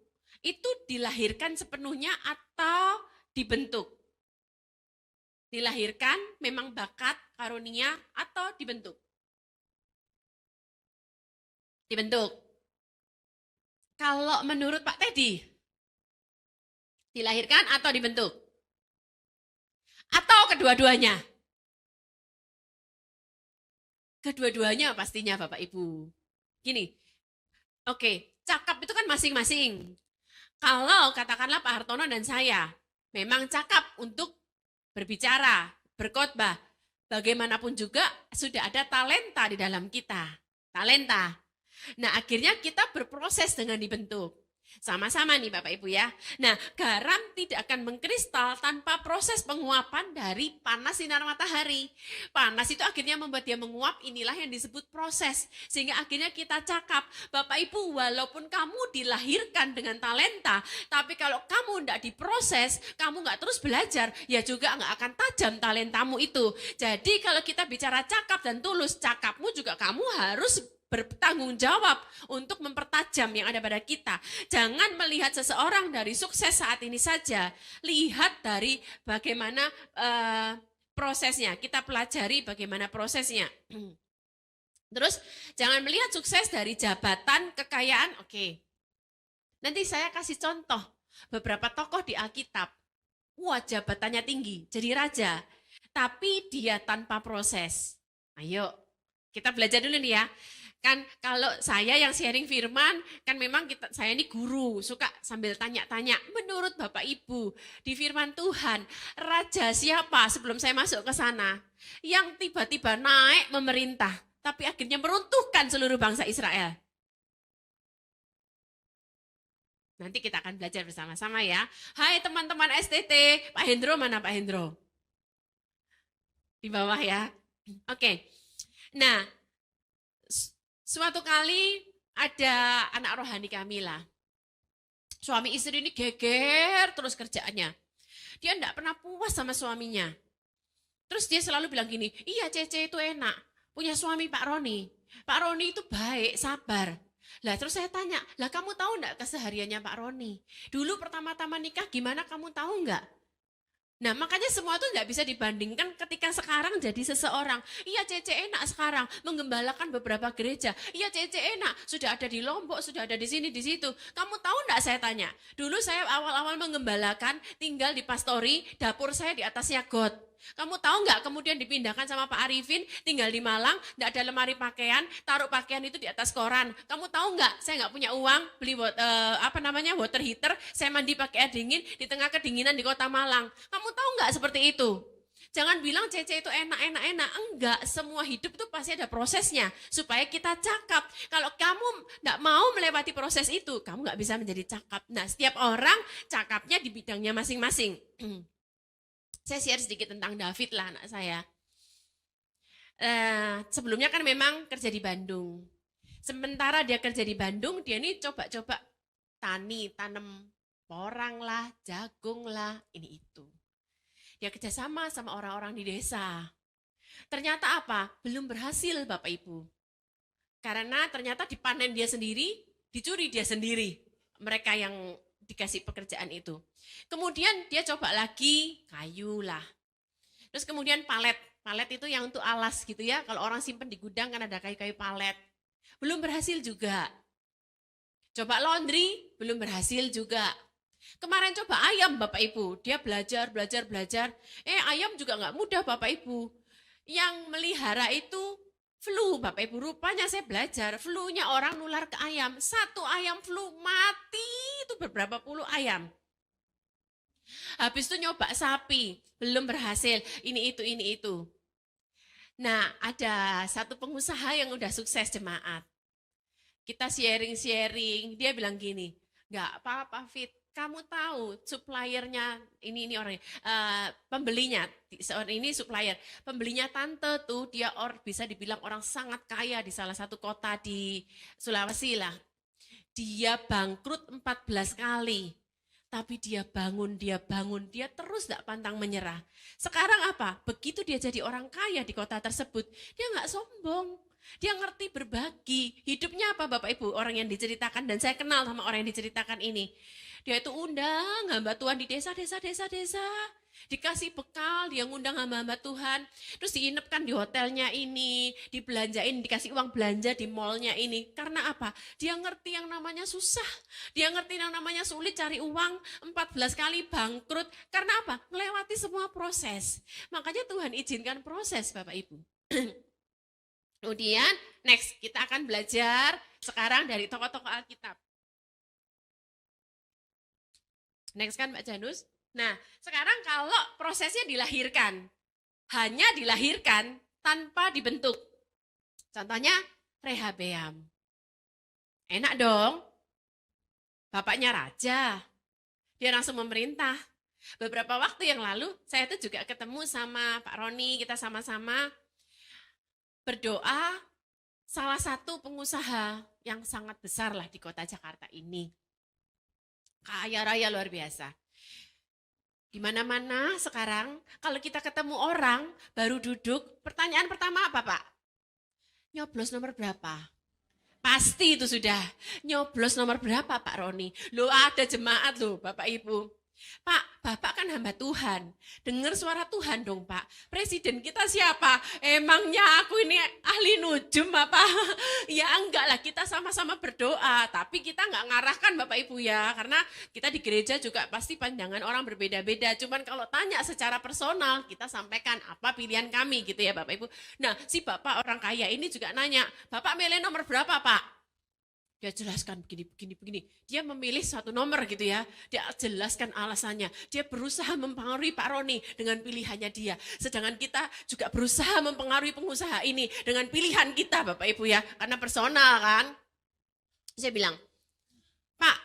Speaker 3: dilahirkan sepenuhnya atau dibentuk? Dilahirkan memang bakat, karunia, atau dibentuk? Dibentuk. Kalau menurut Pak Teddy, dilahirkan atau dibentuk? Atau kedua-duanya? Kedua-duanya pastinya Bapak Ibu. Gini, oke, cakap itu kan masing-masing. Kalau katakanlah Pak Hartono dan saya memang cakap untuk berbicara, berkhotbah, bagaimanapun juga sudah ada talenta di dalam kita. Talenta. Nah, akhirnya kita berproses dengan dibentuk. Sama-sama nih Bapak Ibu ya. Nah, garam tidak akan mengkristal tanpa proses penguapan dari panas sinar matahari. Panas itu akhirnya membuat dia menguap, inilah yang disebut proses. Sehingga akhirnya kita cakap, Bapak Ibu walaupun kamu dilahirkan dengan talenta, tapi kalau kamu tidak diproses, kamu nggak terus belajar, ya juga nggak akan tajam talentamu itu. Jadi kalau kita bicara cakap dan tulus, cakapmu juga kamu harus bertanggung jawab untuk mempertajam yang ada pada kita. Jangan melihat seseorang dari sukses saat ini saja. Lihat dari bagaimana prosesnya. Kita pelajari bagaimana prosesnya. Terus jangan melihat sukses dari jabatan, kekayaan. Oke. Nanti saya kasih contoh beberapa tokoh di Alkitab. Wah, jabatannya tinggi, jadi raja. Tapi dia tanpa proses. Ayo, kita belajar dulu nih ya. Kan kalau saya yang sharing firman, kan memang saya ini guru, suka sambil tanya-tanya. Menurut Bapak Ibu, di firman Tuhan, raja siapa sebelum saya masuk ke sana? Yang tiba-tiba naik memerintah, tapi akhirnya meruntuhkan seluruh bangsa Israel. Nanti kita akan belajar bersama-sama ya. Hai teman-teman STT, Pak Hendro mana Pak Hendro? Di bawah ya. Oke. Nah, suatu kali ada anak rohani kami lah. Suami istri ini geger terus kerjaannya. Dia enggak pernah puas sama suaminya. Terus dia selalu bilang gini, iya Cece itu enak, punya suami Pak Roni. Pak Roni itu baik, sabar. Lah terus saya tanya, lah kamu tahu enggak kesehariannya Pak Roni? Dulu pertama-tama nikah gimana kamu tahu enggak? Nah makanya semua itu nggak bisa dibandingkan ketika sekarang jadi seseorang. Iya Cece enak sekarang menggembalakan beberapa gereja. Iya Cece enak sudah ada di Lombok, sudah ada di sini, di situ. Kamu tahu nggak saya tanya? Dulu saya awal-awal menggembalakan tinggal di pastori, dapur saya di atasnya got. Kamu tahu nggak kemudian dipindahkan sama Pak Arifin, tinggal di Malang, nggak ada lemari pakaian, taruh pakaian itu di atas koran. Kamu tahu nggak? Saya nggak punya uang beli water heater, saya mandi pakai air dingin di tengah kedinginan di kota Malang. Kamu tahu nggak seperti itu? Jangan bilang Cece itu enak. Enggak, semua hidup itu pasti ada prosesnya supaya kita cakap. Kalau kamu nggak mau melewati proses itu, kamu nggak bisa menjadi cakap. Nah, setiap orang cakapnya di bidangnya masing-masing. Saya share sedikit tentang David lah anak saya. Sebelumnya kan memang kerja di Bandung. Sementara dia kerja di Bandung, dia ini coba-coba tanam porang lah, jagung lah, ini itu. Dia kerjasama sama orang-orang di desa. Ternyata apa? Belum berhasil Bapak Ibu. Karena ternyata dipanen dia sendiri, dicuri dia sendiri. Mereka yang dikasih pekerjaan itu. Kemudian dia coba lagi kayu lah. Terus kemudian palet. Palet itu yang untuk alas gitu ya. Kalau orang simpen di gudang kan ada kayu-kayu palet. Belum berhasil juga. Coba laundry, belum berhasil juga. Kemarin coba ayam Bapak Ibu. Dia belajar. Ayam juga nggak mudah Bapak Ibu. Yang melihara itu flu Bapak Ibu. Rupanya saya belajar, flu-nya orang nular ke ayam. Satu ayam flu mati itu beberapa puluh ayam. Habis itu nyoba sapi, belum berhasil. Ini itu. Nah, ada satu pengusaha yang udah sukses jemaat. Kita sharing, dia bilang gini, nggak apa-apa Fit, kamu tahu suppliernya ini orangnya, pembelinya, ini supplier, pembelinya tante tuh dia bisa dibilang orang sangat kaya di salah satu kota di Sulawesi lah. Dia bangkrut 14 kali. Tapi dia bangun, dia terus gak pantang menyerah. Sekarang apa? Begitu dia jadi orang kaya di kota tersebut, dia gak sombong. Dia ngerti berbagi. Hidupnya apa Bapak Ibu? Orang yang diceritakan, dan saya kenal sama orang yang diceritakan ini. Dia itu undang hamba Tuhan di desa. Dikasih bekal, dia ngundang hamba-hamba Tuhan. Terus diinepkan di hotelnya ini, dibelanjain, dikasih uang belanja di mallnya ini. Karena apa? Dia ngerti yang namanya susah. Dia ngerti yang namanya sulit cari uang, 14 kali bangkrut. Karena apa? Melewati semua proses. Makanya Tuhan izinkan proses Bapak Ibu. Kemudian next kita akan belajar sekarang dari tokoh-tokoh Alkitab. Next kan Mbak Janus. Nah sekarang kalau prosesnya dilahirkan, hanya dilahirkan tanpa dibentuk. Contohnya Rehabeam. Enak dong, bapaknya raja, dia langsung memerintah. Beberapa waktu yang lalu saya itu juga ketemu sama Pak Roni, kita sama-sama berdoa salah satu pengusaha yang sangat besar lah di kota Jakarta ini. Kaya raya luar biasa. Di mana-mana sekarang kalau kita ketemu orang baru duduk, pertanyaan pertama apa Pak? Nyoblos nomor berapa? Pasti itu sudah. Nyoblos nomor berapa Pak Roni? Loh ada jemaat loh Bapak Ibu. Pak, Bapak kan hamba Tuhan. Dengar suara Tuhan dong Pak. Presiden kita siapa? Emangnya aku ini ahli nujum apa? Ya enggak lah, kita sama-sama berdoa. Tapi kita enggak ngarahkan Bapak Ibu ya. Karena kita di gereja juga pasti pandangan orang berbeda-beda. Cuman kalau tanya secara personal, kita sampaikan apa pilihan kami gitu ya Bapak Ibu. Nah si Bapak orang kaya ini juga nanya, Bapak milih nomor berapa Pak? Dia jelaskan begini. Dia memilih suatu nomor gitu ya. Dia jelaskan alasannya. Dia berusaha mempengaruhi Pak Roni dengan pilihannya dia. Sedangkan kita juga berusaha mempengaruhi pengusaha ini dengan pilihan kita Bapak Ibu ya. Karena personal kan. Saya bilang, Pak,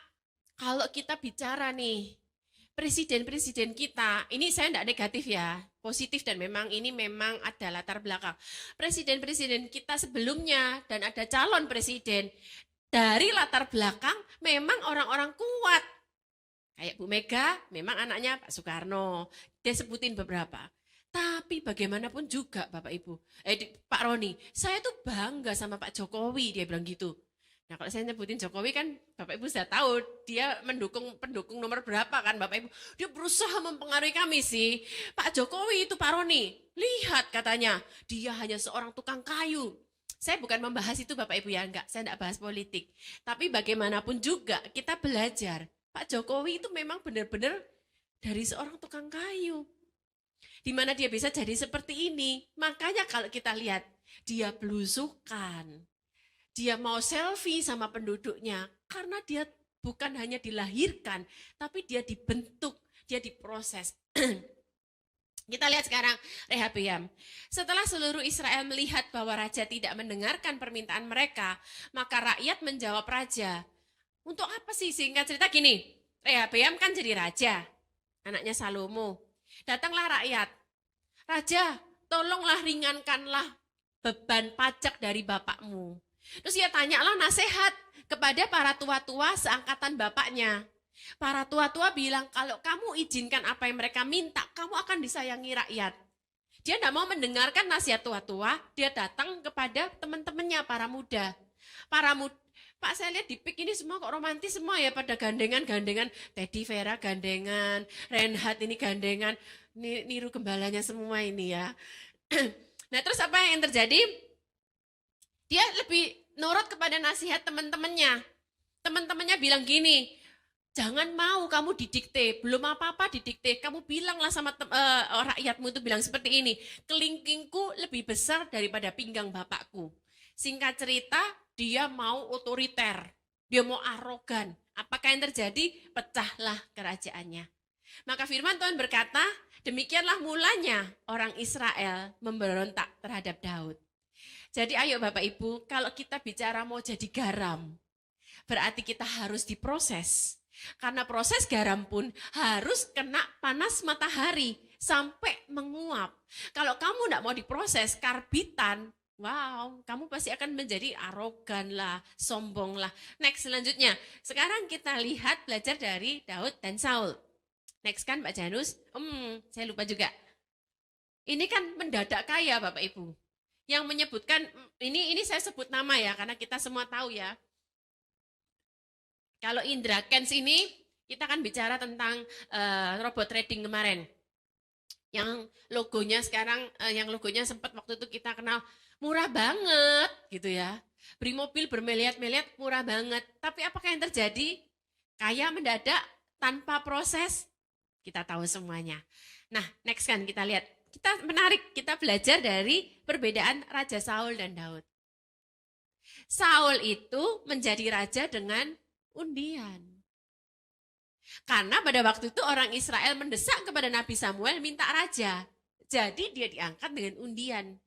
Speaker 3: kalau kita bicara nih, presiden-presiden kita, ini saya tidak negatif ya, positif dan memang ini memang ada latar belakang. Presiden-presiden kita sebelumnya dan ada calon presiden, dari latar belakang memang orang-orang kuat. Kayak Bu Mega, memang anaknya Pak Soekarno. Dia sebutin beberapa. Tapi bagaimanapun juga Bapak Ibu, Pak Roni, saya tuh bangga sama Pak Jokowi, dia bilang gitu. Nah kalau saya nyebutin Jokowi kan Bapak Ibu sudah tahu dia pendukung nomor berapa kan Bapak Ibu. Dia berusaha mempengaruhi kami sih. Pak Jokowi itu Pak Roni, lihat katanya dia hanya seorang tukang kayu. Saya bukan membahas itu Bapak Ibu ya, enggak, saya enggak bahas politik. Tapi bagaimanapun juga kita belajar, Pak Jokowi itu memang benar-benar dari seorang tukang kayu. Di mana dia bisa jadi seperti ini. Makanya kalau kita lihat, dia belusukan. Dia mau selfie sama penduduknya. Karena dia bukan hanya dilahirkan, tapi dia dibentuk, dia diproses. Kita lihat sekarang Rehabeam. Setelah seluruh Israel melihat bahwa raja tidak mendengarkan permintaan mereka, maka rakyat menjawab raja. Untuk apa sih? Singkat cerita gini, Rehabeam kan jadi raja, anaknya Salomo. Datanglah rakyat, raja tolonglah ringankanlah beban pajak dari bapakmu. Terus dia tanyalah nasihat kepada para tua-tua seangkatan bapaknya. Para tua-tua bilang, kalau kamu izinkan apa yang mereka minta, kamu akan disayangi rakyat. Dia tidak mau mendengarkan nasihat tua-tua, dia datang kepada teman-temannya, para muda. Pak saya lihat di PIK ini semua kok romantis semua ya, pada gandengan-gandengan. Teddy Vera gandengan, Reinhard ini gandengan, niru gembalanya semua ini ya. Nah terus apa yang terjadi? Dia lebih nurut kepada nasihat teman-temannya. Teman-temannya bilang gini, jangan mau kamu didikte, belum apa-apa didikte. Kamu bilanglah sama rakyatmu itu bilang seperti ini, kelingkingku lebih besar daripada pinggang bapakku. Singkat cerita, dia mau otoriter, dia mau arogan. Apakah yang terjadi? Pecahlah kerajaannya. Maka firman Tuhan berkata, demikianlah mulanya orang Israel memberontak terhadap Daud. Jadi ayo Bapak Ibu, kalau kita bicara mau jadi garam, berarti kita harus diproses. Karena proses garam pun harus kena panas matahari sampai menguap. Kalau kamu tidak mau diproses karbitan, wow, kamu pasti akan menjadi arogan lah, sombong lah. Next, selanjutnya. Sekarang kita lihat belajar dari Daud dan Saul. Next kan Pak Janus? Saya lupa juga. Ini kan mendadak kaya Bapak Ibu. Yang menyebutkan, ini saya sebut nama ya, karena kita semua tahu ya. Kalau Indra Kents ini, kita kan bicara tentang robot trading kemarin. Yang logonya sekarang, yang logonya sempat waktu itu kita kenal, murah banget gitu ya. Beli mobil bermiliar-miliar murah banget. Tapi apakah yang terjadi? Kaya mendadak tanpa proses? Kita tahu semuanya. Nah, next kan kita lihat. Kita menarik, kita belajar dari perbedaan Raja Saul dan Daud. Saul itu menjadi raja dengan undian. Karena pada waktu itu orang Israel mendesak kepada Nabi Samuel minta raja. Jadi dia diangkat dengan undian.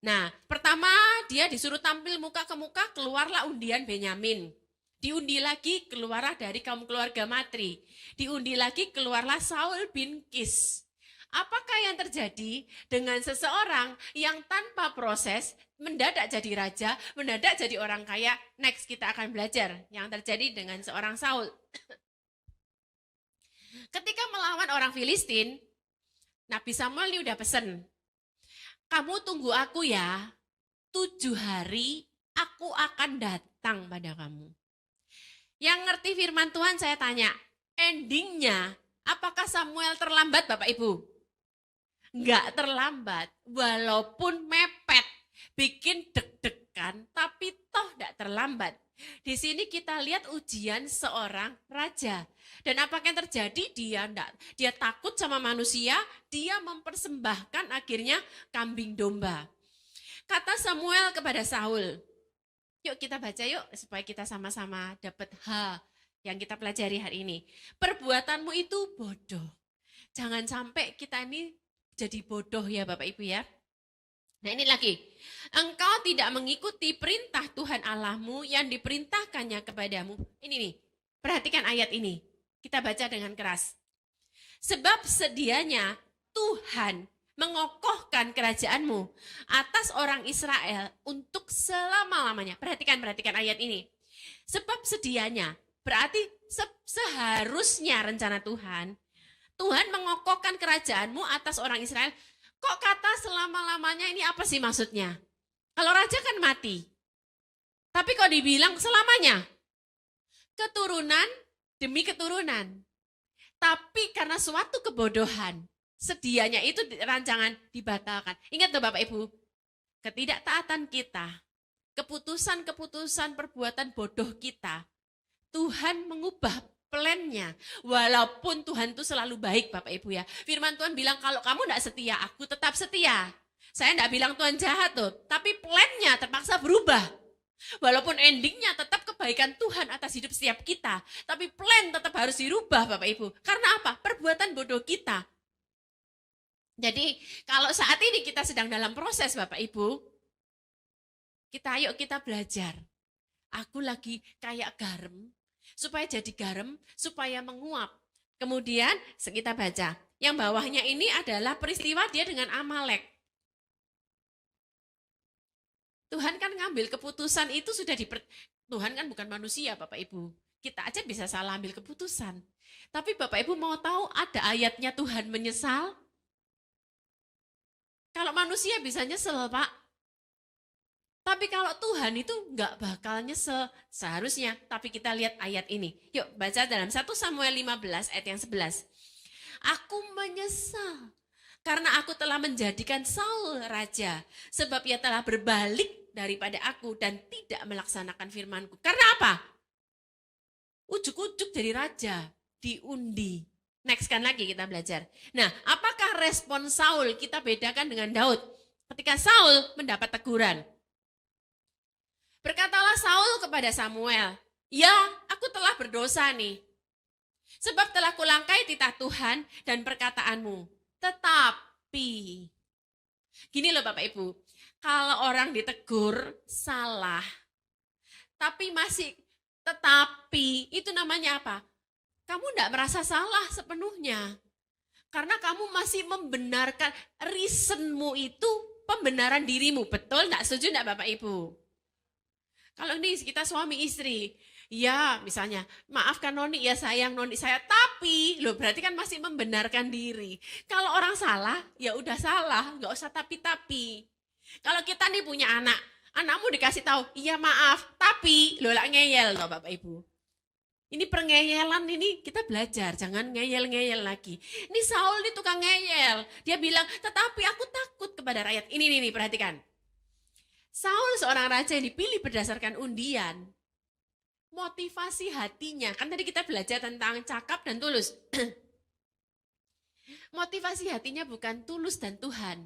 Speaker 3: Nah, pertama dia disuruh tampil muka ke muka, keluarlah undian Benyamin. Diundi lagi, keluarlah dari kaum keluarga Matri. Diundi lagi, keluarlah Saul bin Kis. Apakah yang terjadi dengan seseorang yang tanpa proses mendadak jadi raja, mendadak jadi orang kaya? Next kita akan belajar yang terjadi dengan seorang Saul. Ketika melawan orang Filistin, Nabi Samuel ini udah pesen, kamu tunggu aku ya, 7 hari aku akan datang pada kamu. Yang ngerti firman Tuhan saya tanya, endingnya apakah Samuel terlambat Bapak Ibu? Enggak terlambat, walaupun mepet, bikin deg-degan, tapi toh enggak terlambat. Di sini kita lihat ujian seorang raja. Dan apakah yang terjadi? Dia takut sama manusia, dia mempersembahkan akhirnya kambing domba. Kata Samuel kepada Saul, yuk kita baca yuk supaya kita sama-sama dapat yang kita pelajari hari ini. Perbuatanmu itu bodoh. Jangan sampai kita ini jadi bodoh ya Bapak Ibu ya. Nah ini lagi, engkau tidak mengikuti perintah Tuhan Allahmu yang diperintahkannya kepadamu. Ini nih, perhatikan ayat ini. Kita baca dengan keras. Sebab sedianya Tuhan mengokohkan kerajaanmu atas orang Israel untuk selama-lamanya. Perhatikan ayat ini. Sebab sedianya, berarti seharusnya rencana Tuhan. Tuhan mengokohkan kerajaanmu atas orang Israel. Kok kata selama-lamanya ini apa sih maksudnya? Kalau raja kan mati. Tapi kok dibilang selamanya? Keturunan demi keturunan. Tapi karena suatu kebodohan, sedianya itu rancangan dibatalkan. Ingat tuh Bapak Ibu, ketidaktaatan kita, keputusan-keputusan perbuatan bodoh kita, Tuhan mengubah plan-nya. Walaupun Tuhan itu selalu baik Bapak Ibu ya. Firman Tuhan bilang kalau kamu tidak setia, aku tetap setia. Saya tidak bilang Tuhan jahat tuh, tapi plan-nya terpaksa berubah. Walaupun endingnya tetap kebaikan Tuhan atas hidup setiap kita, tapi plan tetap harus dirubah Bapak Ibu. Karena apa? Perbuatan bodoh kita. Jadi kalau saat ini kita sedang dalam proses Bapak Ibu, ayo kita belajar. Aku lagi kayak garam, supaya jadi garam, supaya menguap. Kemudian kita baca, yang bawahnya ini adalah peristiwa dia dengan Amalek. Tuhan kan ngambil keputusan itu Tuhan kan bukan manusia Bapak Ibu. Kita aja bisa salah ambil keputusan. Tapi Bapak Ibu mau tahu ada ayatnya Tuhan menyesal? Kalau manusia bisa nyesel Pak. Tapi kalau Tuhan itu nggak bakal nyesel seharusnya. Tapi kita lihat ayat ini. Yuk baca dalam 1 Samuel 15 ayat yang 11. Aku menyesal karena aku telah menjadikan Saul raja. Sebab ia telah berbalik daripada aku dan tidak melaksanakan firmanku. Karena apa? Ujuk-ujuk jadi raja. Diundi. Next kan lagi kita belajar. Nah apakah respon Saul kita bedakan dengan Daud? Ketika Saul mendapat teguran. Berkatalah Saul kepada Samuel, ya aku telah berdosa nih. Sebab telah kulangkai titah Tuhan dan perkataanmu. Tetapi, gini loh Bapak Ibu, kalau orang ditegur salah, tapi masih tetapi, itu namanya apa? kamu tidak merasa salah sepenuhnya. Karena kamu masih membenarkan reasonmu itu pembenaran dirimu. Betul tidak? Setuju tidak Bapak Ibu? Kalau ini kita suami istri, ya misalnya, maafkan Noni, ya sayang Noni saya, tapi loh berarti kan masih membenarkan diri. Kalau orang salah, ya udah salah, nggak usah tapi-tapi. Kalau kita nih punya anak, anakmu dikasih tahu, iya maaf, tapi lo lah ngeyel loh Bapak Ibu. Ini pengeyelan ini kita belajar, jangan ngeyel-ngeyel lagi. Ini Saul ini tukang ngeyel. Dia bilang, tetapi aku takut kepada rakyat. Ini perhatikan. Saul seorang raja yang dipilih berdasarkan undian. Motivasi hatinya, kan tadi kita belajar tentang cakap dan tulus. Motivasi hatinya bukan tulus dan Tuhan,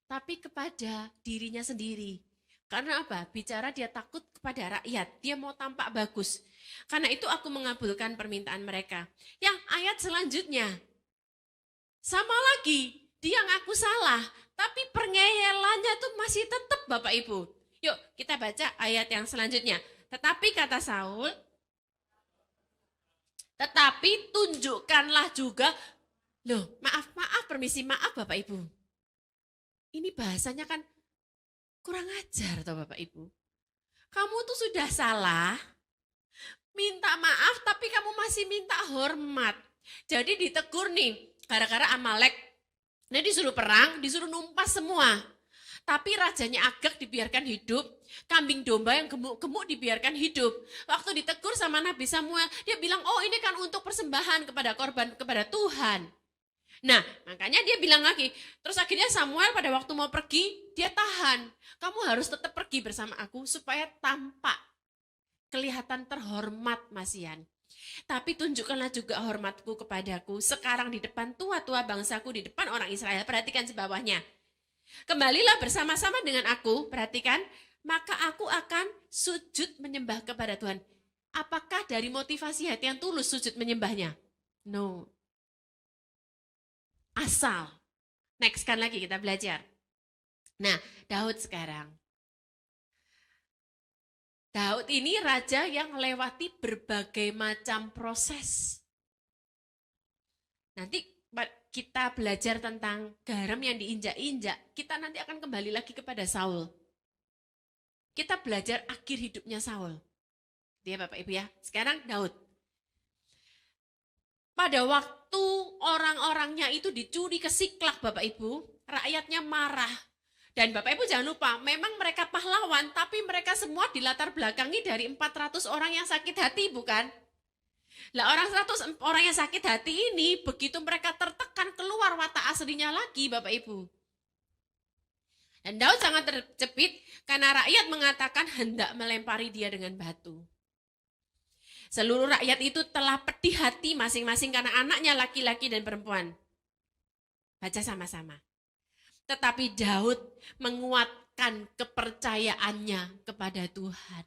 Speaker 3: tapi kepada dirinya sendiri. Karena apa? Bicara dia takut kepada rakyat, dia mau tampak bagus. Karena itu aku mengabulkan permintaan mereka. Yang ayat selanjutnya, sama lagi, dia ngaku salah, tapi pengeyelannya itu masih tetap Bapak Ibu. Yuk kita baca ayat yang selanjutnya. Tetapi kata Saul, tetapi tunjukkanlah juga, loh maaf permisi, maaf Bapak Ibu. Ini bahasanya kan kurang ajar toh Bapak Ibu. Kamu tuh sudah salah, minta maaf tapi kamu masih minta hormat. Jadi ditegur nih, gara-gara Amalek. Nah disuruh perang, disuruh numpas semua. Tapi rajanya Agag dibiarkan hidup, kambing domba yang gemuk-gemuk dibiarkan hidup. Waktu ditegur sama Nabi Samuel, dia bilang, oh ini kan untuk persembahan kepada korban, kepada Tuhan. Nah makanya dia bilang lagi, terus akhirnya Samuel pada waktu mau pergi, dia tahan. Kamu harus tetap pergi bersama aku supaya tampak kelihatan terhormat Mas Ian. Tapi tunjukkanlah juga hormatku kepadaku sekarang di depan tua-tua bangsaku, di depan orang Israel. Perhatikan sebawahnya. Kembalilah bersama-sama dengan aku, perhatikan, maka aku akan sujud menyembah kepada Tuhan. Apakah dari motivasi hati yang tulus sujud menyembahnya? No. Asal. Next kan lagi kita belajar. Nah, Daud sekarang. Daud ini raja yang melewati berbagai macam proses. Nanti kita belajar tentang garam yang diinjak-injak, kita nanti akan kembali lagi kepada Saul. Kita belajar akhir hidupnya Saul. Dia Bapak Ibu ya. Sekarang Daud. Pada waktu orang-orangnya itu dicuri ke Siklak Bapak Ibu, rakyatnya marah. Dan Bapak Ibu jangan lupa, memang mereka pahlawan, tapi mereka semua dilatar belakangi dari 400 orang yang sakit hati, bukan? Lah orang 100 orang yang sakit hati ini, begitu mereka tertekan keluar watak aslinya lagi, Bapak Ibu. Dan Daud sangat terjepit karena rakyat mengatakan hendak melempari dia dengan batu. Seluruh rakyat itu telah pedih hati masing-masing karena anaknya laki-laki dan perempuan. Baca sama-sama. Tetapi Daud menguatkan kepercayaannya kepada Tuhan.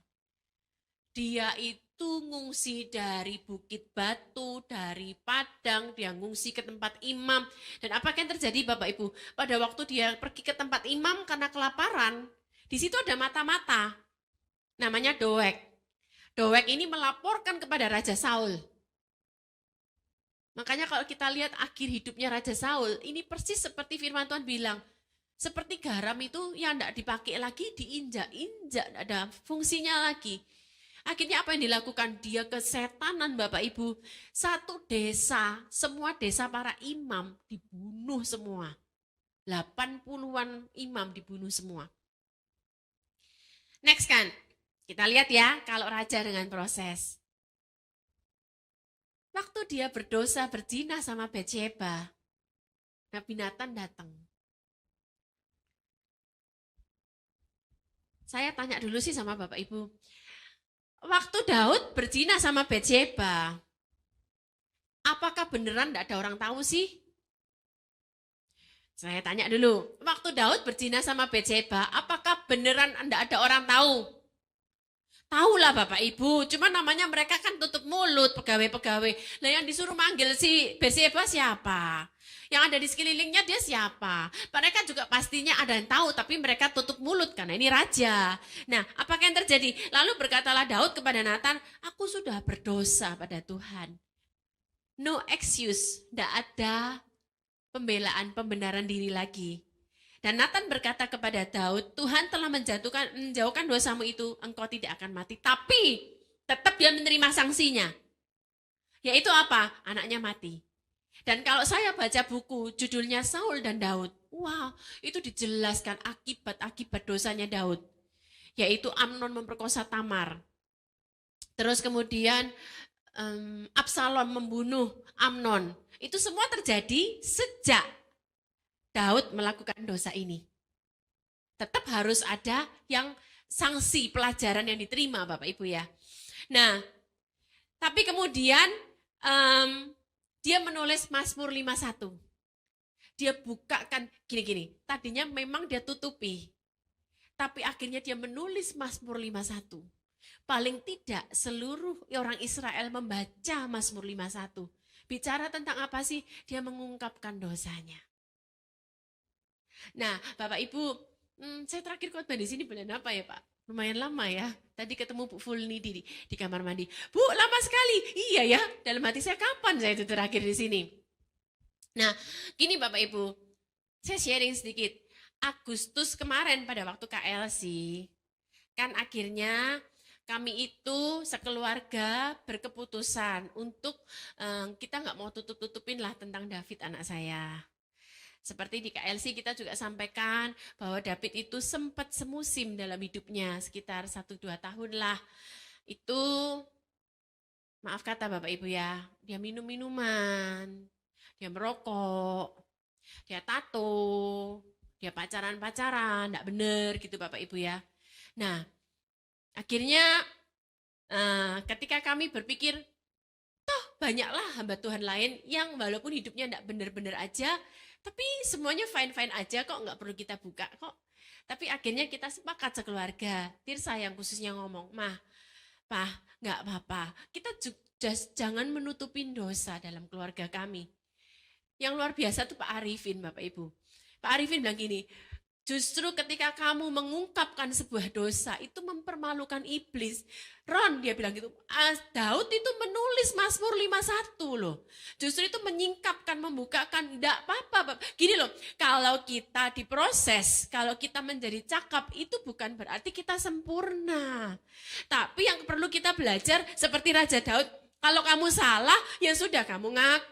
Speaker 3: Dia itu ngungsi dari Bukit Batu, dari Padang, dia ngungsi ke tempat imam. Dan apa yang terjadi Bapak Ibu? Pada waktu dia pergi ke tempat imam karena kelaparan, di situ ada mata-mata. Namanya Doeg. Doeg ini melaporkan kepada Raja Saul. Makanya kalau kita lihat akhir hidupnya Raja Saul, ini persis seperti firman Tuhan bilang, seperti garam itu yang tidak dipakai lagi, diinjak-injak, tidak ada fungsinya lagi. Akhirnya apa yang dilakukan? Dia kesetanan Bapak Ibu. Satu desa, semua desa para imam dibunuh semua. 80-an imam dibunuh semua. Next kan, kita lihat ya kalau raja dengan proses. Waktu dia berdosa berzina sama Batsyeba, Nabi Nathan datang. Saya tanya dulu sih sama Bapak Ibu. Waktu Daud berzina sama Batsyeba, apakah beneran tidak ada orang tahu sih? Saya tanya dulu, waktu Daud berzina sama Batsyeba, apakah beneran tidak ada orang tahu? Tahulah Bapak Ibu, cuma namanya mereka kan tutup mulut, pegawai-pegawai. Nah yang disuruh manggil si Batsyeba siapa? Yang ada di sekelilingnya dia siapa? Mereka juga pastinya ada yang tahu, tapi mereka tutup mulut karena ini raja. Nah, apakah yang terjadi? Lalu berkatalah Daud kepada Nathan, aku sudah berdosa pada Tuhan. No excuse, tidak ada pembenaran diri lagi. Dan Nathan berkata kepada Daud, Tuhan telah menjauhkan dosamu itu, engkau tidak akan mati. Tapi tetap dia menerima sanksinya. Yaitu apa? Anaknya mati. Dan kalau saya baca buku judulnya Saul dan Daud, wow, itu dijelaskan akibat-akibat dosanya Daud. Yaitu Amnon memperkosa Tamar. Terus kemudian Absalom membunuh Amnon. Itu semua terjadi sejak Daud melakukan dosa ini. Tetap harus ada yang sanksi pelajaran yang diterima Bapak Ibu ya. Nah, tapi kemudian dia menulis Mazmur 51. Dia bukakan gini-gini. Tadinya memang dia tutupi. Tapi akhirnya dia menulis Mazmur 51. Paling tidak seluruh orang Israel membaca Mazmur 51. Bicara tentang apa sih? Dia mengungkapkan dosanya. Nah, Bapak Ibu, saya terakhir khotbah di sini bulan apa ya Pak? Lumayan lama ya. Tadi ketemu Bu Fulni di kamar mandi. Bu, lama sekali. Iya ya, dalam hati saya kapan saya itu terakhir di sini. Nah, gini Bapak Ibu, saya sharing sedikit. Agustus kemarin pada waktu KLC, kan akhirnya kami itu sekeluarga berkeputusan untuk kita nggak mau tutup-tutupin lah tentang David anak saya. Seperti di KLC kita juga sampaikan bahwa David itu sempat semusim dalam hidupnya, sekitar 1-2 tahun lah. Itu, maaf kata Bapak Ibu ya, dia minum-minuman, dia merokok, dia tato, dia pacaran-pacaran, enggak bener gitu Bapak Ibu ya. Nah, akhirnya ketika kami berpikir, toh banyaklah hamba Tuhan lain yang walaupun hidupnya enggak bener-bener aja, tapi semuanya fine-fine aja kok, nggak perlu kita buka kok. Tapi akhirnya kita sepakat sekeluarga. Tirsa yang khususnya ngomong, Mah, Pak, nggak apa-apa. Kita jangan menutupin dosa dalam keluarga kami. Yang luar biasa tuh Pak Arifin, Bapak Ibu. Pak Arifin bilang gini, justru ketika kamu mengungkapkan sebuah dosa, itu mempermalukan iblis. Ron, dia bilang gitu, Daud itu menulis Mazmur 51 loh. Justru itu menyingkapkan, membukakan, enggak apa-apa. Gini loh, kalau kita diproses, kalau kita menjadi cakap, itu bukan berarti kita sempurna. Tapi yang perlu kita belajar, seperti Raja Daud, kalau kamu salah, ya sudah kamu ngaku.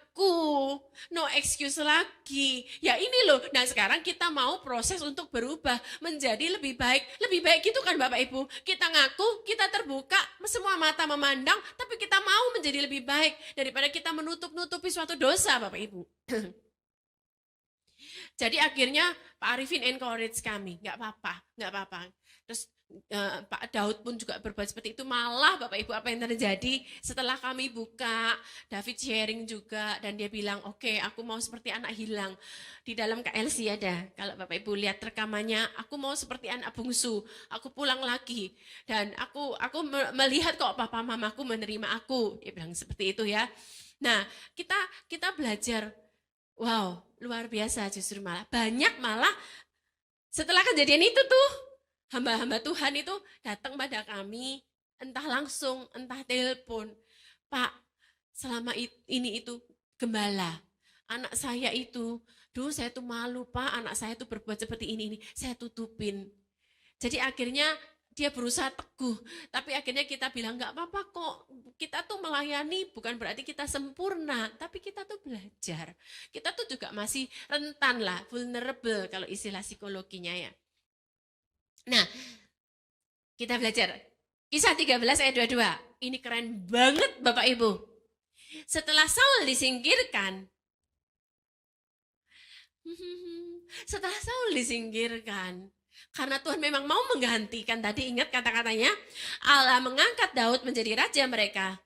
Speaker 3: No excuse lagi. Ya ini loh. Nah sekarang kita mau proses untuk berubah menjadi lebih baik. Lebih baik gitu kan Bapak Ibu. Kita ngaku, kita terbuka, semua mata memandang, tapi kita mau menjadi lebih baik daripada kita menutup-nutupi suatu dosa Bapak Ibu. Jadi akhirnya Pak Arifin encourage kami, nggak apa-apa. Terus Pak Daud pun juga berbuat seperti itu. Malah Bapak Ibu apa yang terjadi setelah kami buka, David sharing juga dan dia bilang, oke, aku mau seperti anak hilang. Di dalam KLC ada, kalau Bapak Ibu lihat rekamannya, aku mau seperti anak bungsu, aku pulang lagi dan aku melihat kok papa mamaku menerima aku. Dia bilang seperti itu ya. Nah, kita belajar, wow, luar biasa justru malah setelah kejadian itu tuh hamba-hamba Tuhan itu datang pada kami, entah langsung, entah telepon. Pak, selama ini itu gembala, anak saya itu, saya tuh malu Pak, anak saya tuh berbuat seperti ini, saya tutupin. Jadi akhirnya dia berusaha teguh, tapi akhirnya kita bilang nggak apa-apa kok, kita tuh melayani bukan berarti kita sempurna, tapi kita tuh belajar. Kita tuh juga masih rentan lah, vulnerable kalau istilah psikologinya ya. Nah, kita belajar. Kisah 13 ayat 22. Ini keren banget Bapak Ibu. Setelah Saul disingkirkan, karena Tuhan memang mau menggantikan, tadi ingat kata-katanya, Allah mengangkat Daud menjadi raja mereka.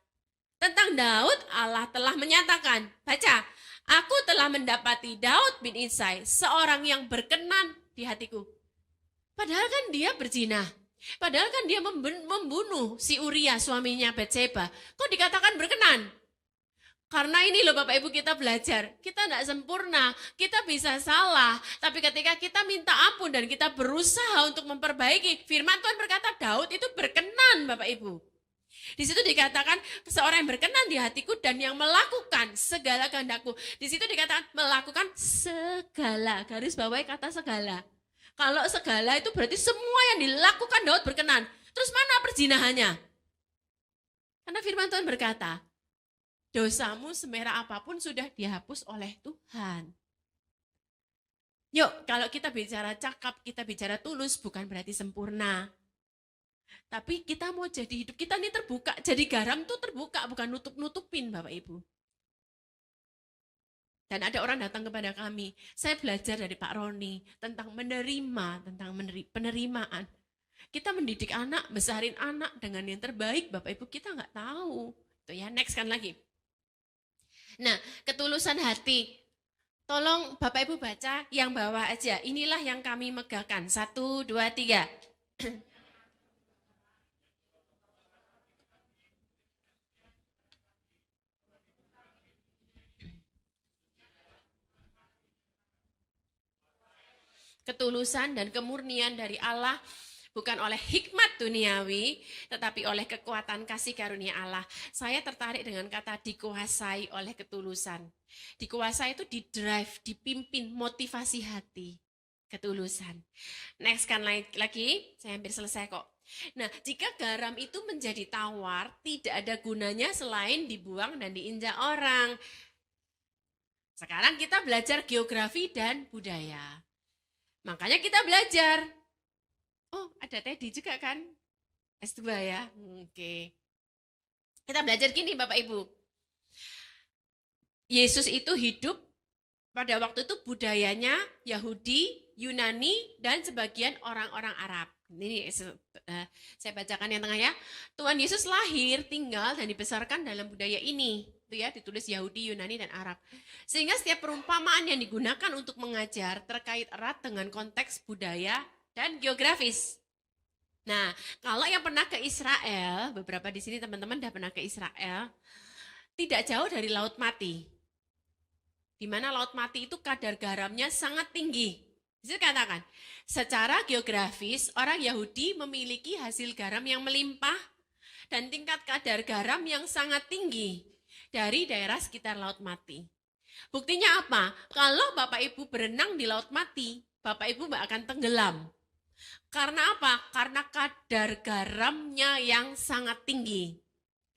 Speaker 3: Tentang Daud, Allah telah menyatakan, baca, aku telah mendapati Daud bin Isai, seorang yang berkenan di hatiku. Padahal kan dia berzina. Padahal kan dia membunuh si Uria suaminya Batseba. Kok dikatakan berkenan? Karena ini loh Bapak Ibu kita belajar. Kita tidak sempurna, kita bisa salah. Tapi ketika kita minta ampun dan kita berusaha untuk memperbaiki. Firman Tuhan berkata Daud itu berkenan Bapak Ibu. Di situ dikatakan seorang yang berkenan di hatiku dan yang melakukan segala kehendakku. Di situ dikatakan melakukan segala, garis bawahi kata segala. Kalau segala itu berarti semua yang dilakukan Daud berkenan. Terus mana perzinahannya? Karena firman Tuhan berkata, dosamu semerah apapun sudah dihapus oleh Tuhan. Yuk, kalau kita bicara cakap, kita bicara tulus, bukan berarti sempurna. Tapi kita mau jadi hidup kita ini terbuka. Jadi garam tuh terbuka, bukan nutup-nutupin Bapak Ibu. Dan ada orang datang kepada kami, saya belajar dari Pak Roni tentang menerima, tentang penerimaan. Kita mendidik anak, besarin anak dengan yang terbaik, Bapak Ibu kita nggak tahu. Itu ya, next kan lagi. Nah, ketulusan hati. Tolong Bapak Ibu baca yang bawah aja. Inilah yang kami megahkan. 1, 2, 3. Ketulusan dan kemurnian dari Allah bukan oleh hikmat duniawi, tetapi oleh kekuatan kasih karunia Allah. Saya tertarik dengan kata dikuasai oleh ketulusan. Dikuasai itu didrive, dipimpin, motivasi hati. Ketulusan. Next kan lagi, saya hampir selesai kok. Nah, jika garam itu menjadi tawar, tidak ada gunanya selain dibuang dan diinjak orang. Sekarang kita belajar geografi dan budaya. Makanya kita belajar. Oh, ada Teddy juga kan? S2 ya? Oke. Kita belajar gini Bapak Ibu. Yesus itu hidup pada waktu itu budayanya Yahudi, Yunani, dan sebagian orang-orang Arab. Ini saya bacakan yang tengah ya. Tuhan Yesus lahir, tinggal, dan dibesarkan dalam budaya ini. Itu ya, ditulis Yahudi, Yunani, dan Arab. Sehingga setiap perumpamaan yang digunakan untuk mengajar terkait erat dengan konteks budaya dan geografis. Nah, kalau yang pernah ke Israel, beberapa di sini teman-teman udah pernah ke Israel, tidak jauh dari Laut Mati. Di mana Laut Mati itu kadar garamnya sangat tinggi. Bisa katakan, secara geografis orang Yahudi memiliki hasil garam yang melimpah dan tingkat kadar garam yang sangat tinggi dari daerah sekitar Laut Mati. Buktinya apa? Kalau Bapak Ibu berenang di Laut Mati, Bapak Ibu nggak akan tenggelam. Karena apa? Karena kadar garamnya yang sangat tinggi.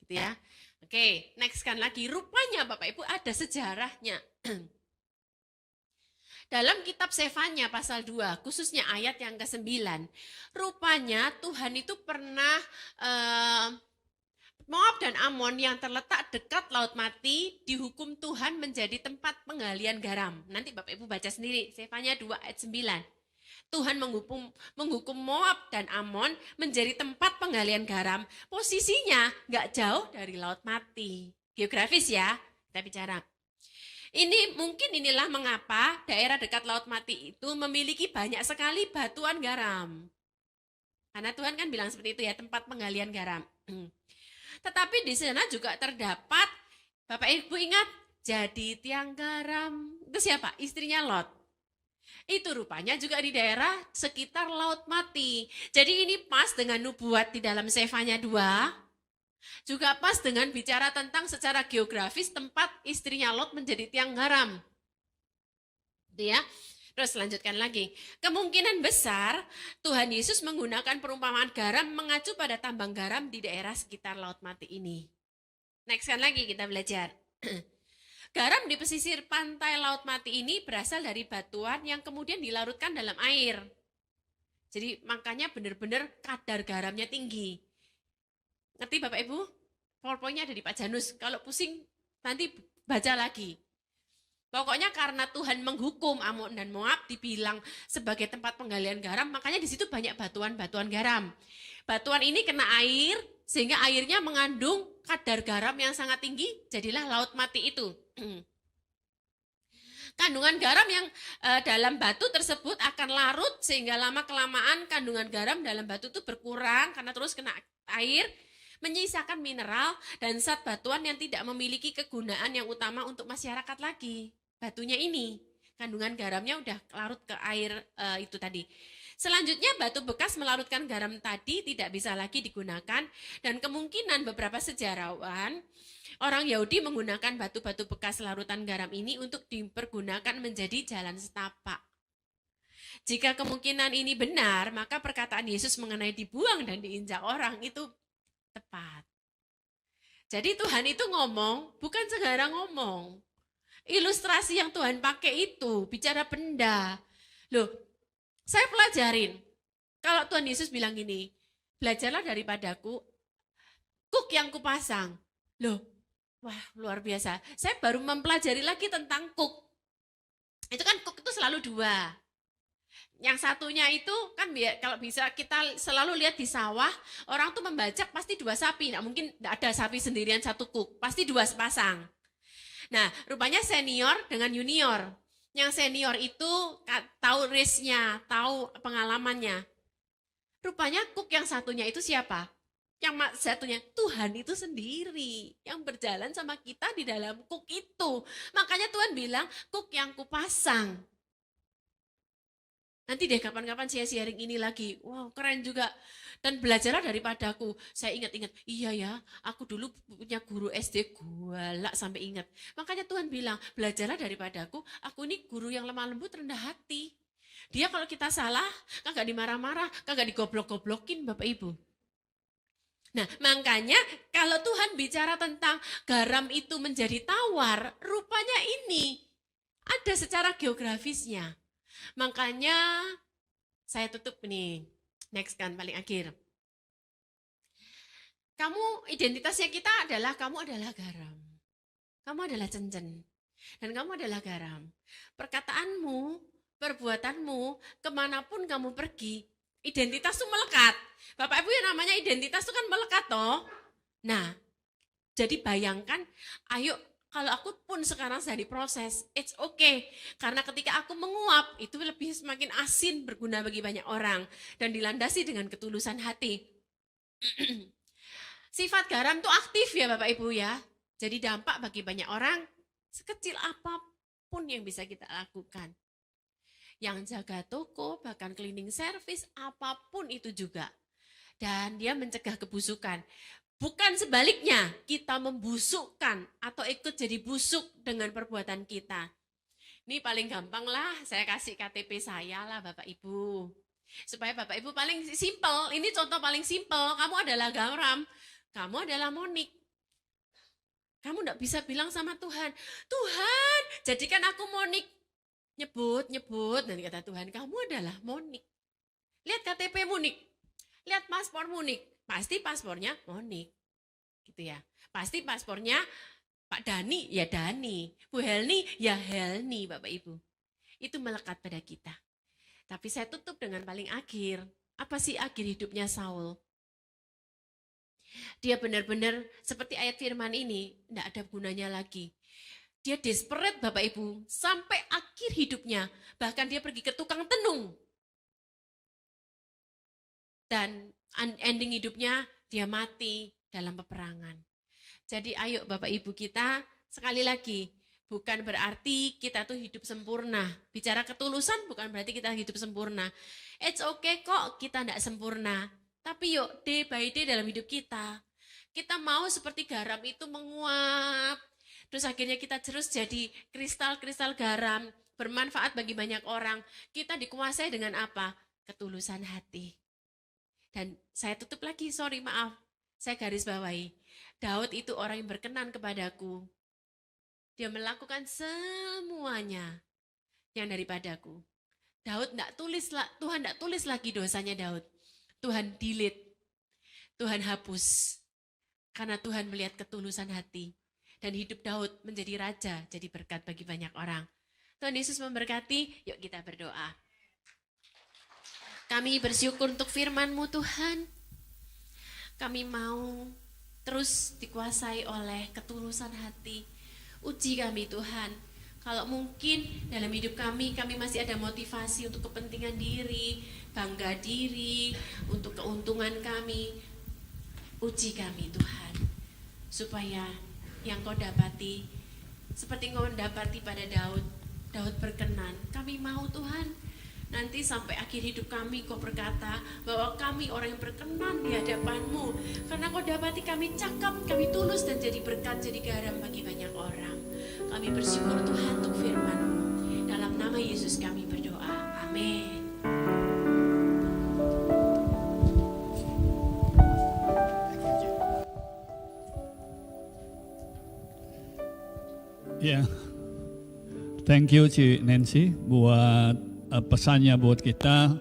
Speaker 3: Gitu ya. Oke, next kan lagi. Rupanya Bapak Ibu ada sejarahnya. Dalam kitab Sefanya pasal 2, khususnya ayat yang ke-9, rupanya Tuhan itu pernah Moab dan Amon yang terletak dekat Laut Mati dihukum Tuhan menjadi tempat penggalian garam. Nanti Bapak Ibu baca sendiri, Sefanya 2 ayat 9. Tuhan menghukum Moab dan Amon menjadi tempat penggalian garam. Posisinya nggak jauh dari Laut Mati. Geografis ya, kita bicara. Inilah mengapa daerah dekat Laut Mati itu memiliki banyak sekali batuan garam. Karena Tuhan kan bilang seperti itu ya, tempat penggalian garam. Tetapi di sana juga terdapat, Bapak Ibu ingat, jadi tiang garam. Itu siapa? Istrinya Lot. Itu rupanya juga di daerah sekitar Laut Mati. Jadi ini pas dengan nubuat di dalam Sefanya 2. Juga pas dengan bicara tentang secara geografis tempat istrinya Lot menjadi tiang garam. Gitu ya. Terus lanjutkan lagi. Kemungkinan besar Tuhan Yesus menggunakan perumpamaan garam mengacu pada tambang garam di daerah sekitar Laut Mati ini. Next kan lagi kita belajar. Garam di pesisir pantai Laut Mati ini berasal dari batuan yang kemudian dilarutkan dalam air. Jadi makanya benar-benar kadar garamnya tinggi. Ngerti Bapak Ibu? PowerPoint-nya ada di Pak Janus. Kalau pusing nanti baca lagi. Pokoknya karena Tuhan menghukum Amon dan Moab dibilang sebagai tempat penggalian garam, makanya di situ banyak batuan-batuan garam. Batuan ini kena air sehingga airnya mengandung kadar garam yang sangat tinggi, jadilah Laut Mati itu. Kandungan garam yang dalam batu tersebut akan larut sehingga lama-kelamaan kandungan garam dalam batu itu berkurang karena terus kena air, menyisakan mineral dan zat batuan yang tidak memiliki kegunaan yang utama untuk masyarakat lagi. Batunya ini. kandungan garamnya udah larut ke air itu tadi. Selanjutnya batu bekas melarutkan garam tadi tidak bisa lagi digunakan dan kemungkinan beberapa sejarawan orang Yahudi menggunakan batu-batu bekas larutan garam ini untuk dipergunakan menjadi jalan setapak. Jika kemungkinan ini benar, maka perkataan Yesus mengenai dibuang dan diinjak orang itu tepat. Jadi Tuhan itu ngomong, bukan segera ngomong. Ilustrasi yang Tuhan pakai itu, bicara benda. Loh, saya pelajarin. Kalau Tuhan Yesus bilang gini, belajarlah daripadaku, kuk yang kupasang. Loh, wah luar biasa. Saya baru mempelajari lagi tentang kuk. Itu kan kuk itu selalu dua. Yang satunya itu kan kalau bisa kita selalu lihat di sawah, orang tuh membajak pasti dua sapi. Nah, mungkin tidak ada sapi sendirian satu kuk, pasti dua sepasang. Nah, rupanya senior dengan junior. Yang senior itu tahu risknya, tahu pengalamannya. Rupanya kuk yang satunya itu siapa? Yang satunya Tuhan itu sendiri yang berjalan sama kita di dalam kuk itu. Makanya Tuhan bilang, kuk yang kupasang. Nanti deh kapan-kapan saya sharing ini lagi. Wow, keren juga. Dan belajarlah daripadaku. Saya ingat-ingat, iya ya, aku dulu punya guru SD galak sampai ingat. Makanya Tuhan bilang, belajarlah daripadaku, aku ini guru yang lemah lembut, rendah hati. Dia kalau kita salah, kagak dimarah-marah, kagak digoblok-goblokin Bapak Ibu. Nah, makanya kalau Tuhan bicara tentang garam itu menjadi tawar, rupanya ini ada secara geografisnya. Makanya saya tutup nih, next kan paling akhir. Kamu identitasnya kita adalah kamu adalah garam. Kamu adalah cencen. Dan kamu adalah garam. Perkataanmu, perbuatanmu, kemanapun kamu pergi, identitas itu melekat. Bapak Ibu yang namanya identitas itu kan melekat toh. Nah, jadi bayangkan, ayo kalau aku pun sekarang sedang diproses, it's okay. Karena ketika aku menguap, itu lebih semakin asin berguna bagi banyak orang. Dan dilandasi dengan ketulusan hati. Sifat garam itu aktif ya Bapak Ibu ya. Jadi dampak bagi banyak orang, sekecil apapun yang bisa kita lakukan. Yang jaga toko, bahkan cleaning service, apapun itu juga. Dan dia mencegah kebusukan. Bukan sebaliknya, kita membusukkan atau ikut jadi busuk dengan perbuatan kita. Ini paling gampang lah, saya kasih KTP saya lah Bapak Ibu. Supaya Bapak Ibu paling simpel, ini contoh paling simpel, kamu adalah garam, kamu adalah Monik. Kamu enggak bisa bilang sama Tuhan, Tuhan jadikan aku Monik. Nyebut, dan kata Tuhan, kamu adalah Monik. Lihat KTP Monik, lihat paspor Monik. Pasti paspornya Monik, gitu ya. Pasti paspornya Pak Dani, ya Dani. Bu Helni, ya Helni, Bapak Ibu. Itu melekat pada kita. Tapi saya tutup dengan paling akhir. Apa sih akhir hidupnya Saul? Dia benar-benar seperti ayat firman ini, tidak ada gunanya lagi. Dia desperate Bapak Ibu, sampai akhir hidupnya. Bahkan dia pergi ke tukang tenung. Dan ending hidupnya dia mati dalam peperangan. Jadi ayo Bapak Ibu kita, sekali lagi, bukan berarti kita tuh hidup sempurna. Bicara ketulusan bukan berarti kita hidup sempurna. It's okay kok kita tidak sempurna. Tapi yuk day by day dalam hidup kita. Kita mau seperti garam itu menguap. Terus akhirnya kita terus jadi kristal-kristal garam. Bermanfaat bagi banyak orang. Kita dikuasai dengan apa? Ketulusan hati. Dan saya tutup lagi, sorry maaf, saya garis bawahi. Daud itu orang yang berkenan kepadaku. Dia melakukan semuanya yang daripadaku. Daud tidak tulis, Tuhan tidak tulis lagi dosanya Daud. Tuhan delete, Tuhan hapus. Karena Tuhan melihat ketulusan hati. Dan hidup Daud menjadi raja, jadi berkat bagi banyak orang. Tuhan Yesus memberkati, yuk kita berdoa. Kami bersyukur untuk firman-Mu Tuhan. Kami mau terus dikuasai oleh ketulusan hati. Uji kami Tuhan. Kalau mungkin dalam hidup kami masih ada motivasi untuk kepentingan diri, bangga diri, untuk keuntungan kami. Uji kami Tuhan. Supaya yang Kau dapati, seperti Kau mendapati pada Daud, Daud berkenan, kami mau Tuhan. Nanti sampai akhir hidup kami Kau berkata bahwa kami orang yang berkenan di hadapan-Mu. Karena Kau dapati kami cakap, kami tulus dan jadi berkat, jadi garam bagi banyak orang. Kami bersyukur Tuhan untuk firman-Mu. Dalam nama Yesus kami berdoa. Amin.
Speaker 4: Ya, thank you Ci Nancy buat pesannya buat kita.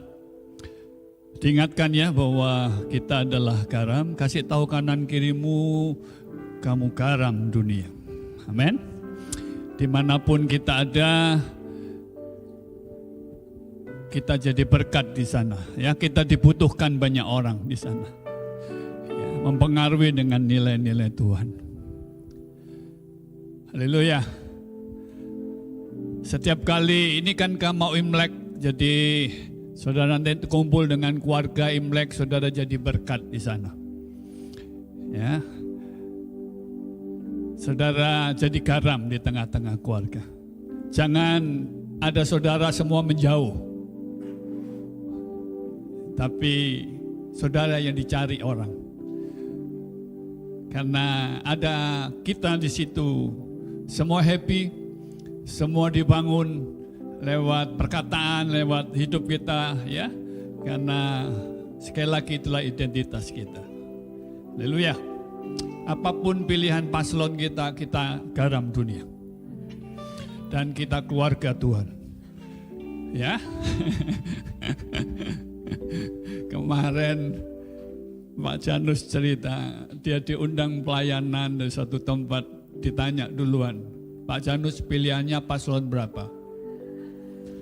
Speaker 4: Diingatkan ya bahwa kita adalah garam. Kasih tahu kanan kirimu, kamu garam dunia. Amin. Dimanapun kita ada, kita jadi berkat di sana. Ya, kita dibutuhkan banyak orang di sana. Ya, mempengaruhi dengan nilai-nilai Tuhan. Haleluya. Setiap kali ini kan mau Imlek, jadi saudara nanti kumpul dengan keluarga Imlek, saudara jadi berkat di sana. Ya. Saudara jadi garam di tengah-tengah keluarga. Jangan ada saudara semua menjauh. Tapi saudara yang dicari orang. Karena ada kita di situ, semua happy, semua dibangun lewat perkataan, lewat hidup kita, ya. Karena sekali lagi itulah identitas kita. Haleluya. Apapun pilihan paslon kita, kita garam dunia. Dan kita keluarga Tuhan. Ya. Kemarin Pak Janus cerita, dia diundang pelayanan dari satu tempat, ditanya duluan, Pak Janus pilihannya paslon berapa?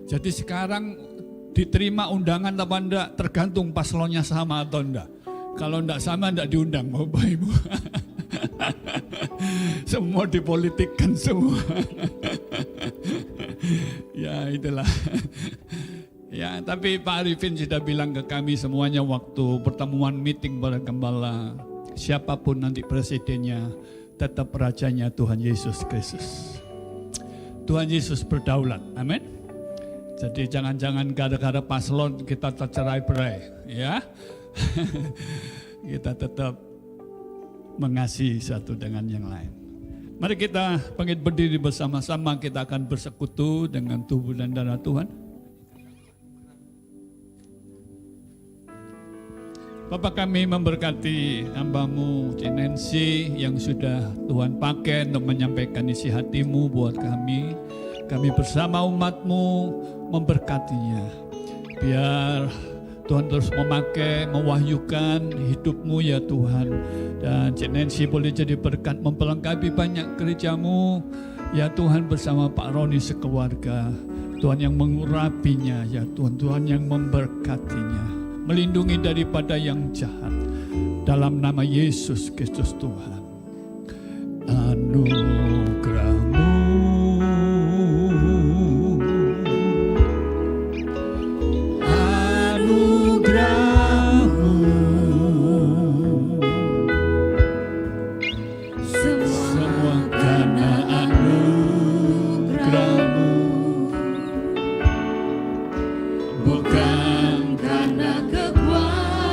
Speaker 4: Jadi sekarang diterima undangan apa enggak tergantung paslonnya sama atau enggak. Kalau enggak sama enggak diundang Bapak Ibu. Semua dipolitikkan semua. Ya itulah. Ya, tapi Pak Arifin sudah bilang ke kami semuanya waktu pertemuan meeting para gembala, siapapun nanti presidennya, tetap rajanya Tuhan Yesus Kristus. Tuhan Yesus berdaulat, amin. Jadi jangan-jangan gara-gara paslon kita tercerai-berai, ya. Kita tetap mengasihi satu dengan yang lain. Mari kita bangkit berdiri bersama-sama, kita akan bersekutu dengan tubuh dan darah Tuhan. Bapak kami memberkati hamba-Mu Nancy yang sudah Tuhan pakai untuk menyampaikan isi hati-Mu buat kami. Kami bersama umat-Mu memberkatinya. Biar Tuhan terus memakai, mewahyukan hidup-Mu ya Tuhan. Dan Nancy boleh jadi berkat memperlengkapi banyak gereja-Mu. Ya Tuhan bersama Pak Roni sekeluarga. Tuhan yang mengurapinya ya Tuhan. Tuhan yang memberkatinya. Melindungi daripada yang jahat. Dalam nama Yesus Kristus Tuhan. Anugerah-Mu semua karena anugerah-Mu, bukan karena kekuatanku.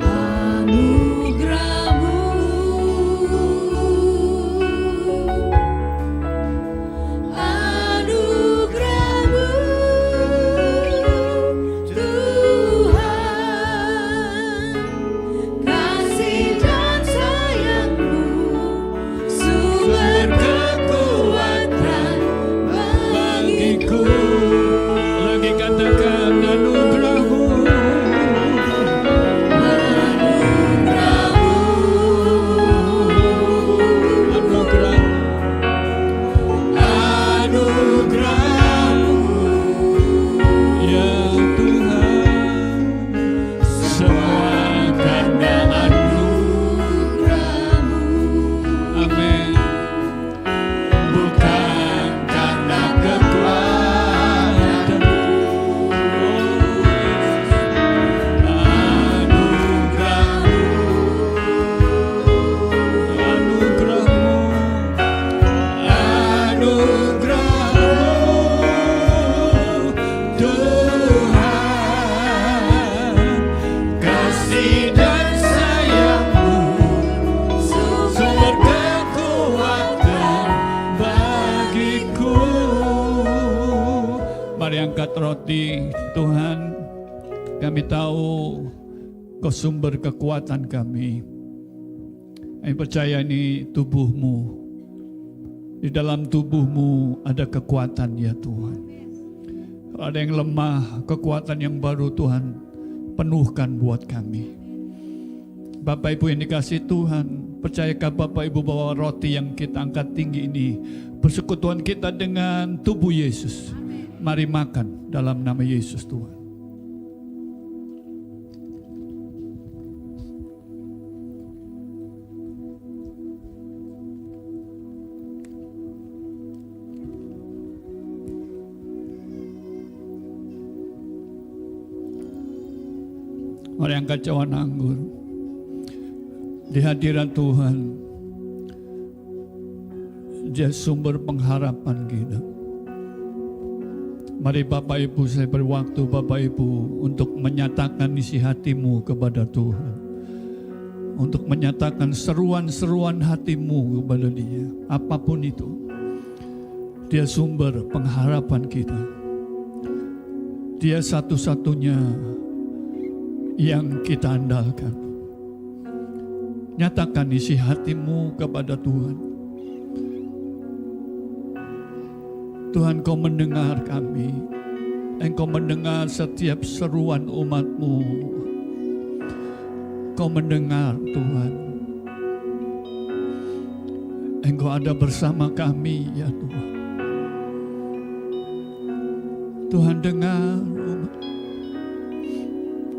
Speaker 4: Anugerah roti, Tuhan, kami tahu Kau sumber kekuatan kami. Kami percaya ini tubuh-Mu. Di dalam tubuh-Mu ada kekuatan ya Tuhan. Kalau ada yang lemah, kekuatan yang baru Tuhan penuhkan buat kami. Bapak Ibu yang dikasihi Tuhan, percayakah Bapak Ibu bahwa roti yang kita angkat tinggi ini persekutuan kita dengan tubuh Yesus. Mari makan dalam nama Yesus Tuhan. Mari angkat cawan anggur. Di hadirat Tuhan, Dia sumber pengharapan kita. Mari Bapak Ibu, saya beri waktu Bapak Ibu untuk menyatakan isi hatimu kepada Tuhan. Untuk menyatakan seruan-seruan hatimu kepada Dia. Apapun itu, Dia sumber pengharapan kita. Dia satu-satunya yang kita andalkan. Nyatakan isi hatimu kepada Tuhan. Tuhan, Kau mendengar kami. Engkau mendengar setiap seruan umat-Mu. Kau mendengar Tuhan. Engkau ada bersama kami ya Tuhan. Tuhan dengar umat.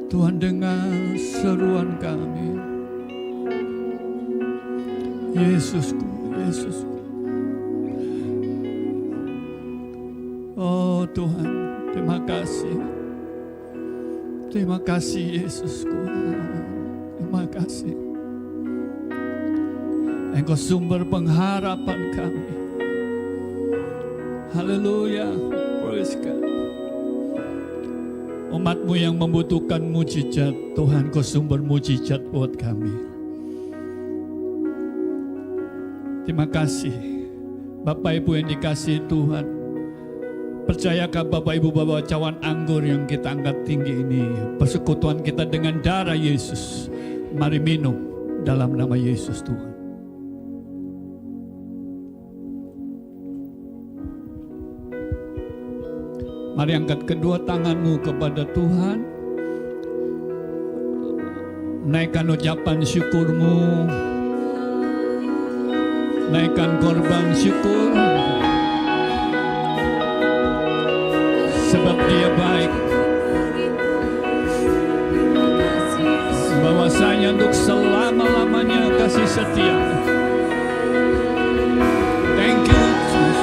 Speaker 4: Tuhan dengar seruan kami. Yesusku, Yesusku. Oh Tuhan, terima kasih. Terima kasih Yesusku. Terima kasih. Engkau sumber pengharapan kami. Haleluya. Praise God. Umat-Mu yang membutuhkan mujizat, Tuhan Kau sumber mujizat buat kami. Terima kasih Bapak Ibu yang dikasihi Tuhan. Percayakah Bapak Ibu bahwa cawan anggur yang kita angkat tinggi ini persekutuan kita dengan darah Yesus. Mari minum dalam nama Yesus Tuhan. Mari angkat kedua tanganmu kepada Tuhan. Naikkan ucapan syukurmu. Naikkan korban syukur. Sebab Dia baik. Bahwasanya untuk selama-lamanya kasih setia. Thank you Jesus.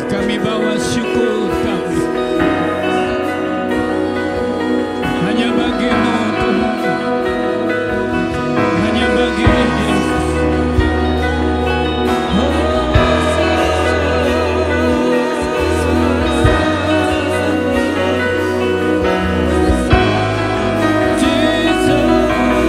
Speaker 4: Kami bawa syukur kami hanya bagi-Mu Tuhan. Hanya bagi-Mu Yesus. Jesus.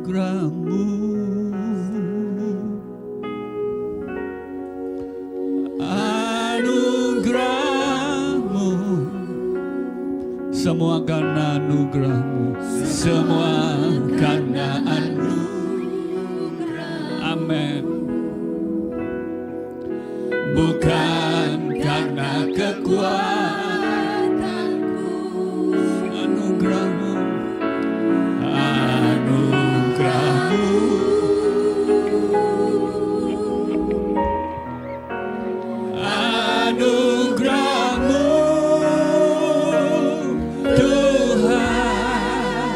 Speaker 4: anugerah-Mu. Anugerah-Mu, semua karena anugerah-Mu, semua karena anugerah. Amin. Bukan karena kekuatanku, anugerah-Mu, anugerah-Mu. Anugerah-Mu, Tuhan,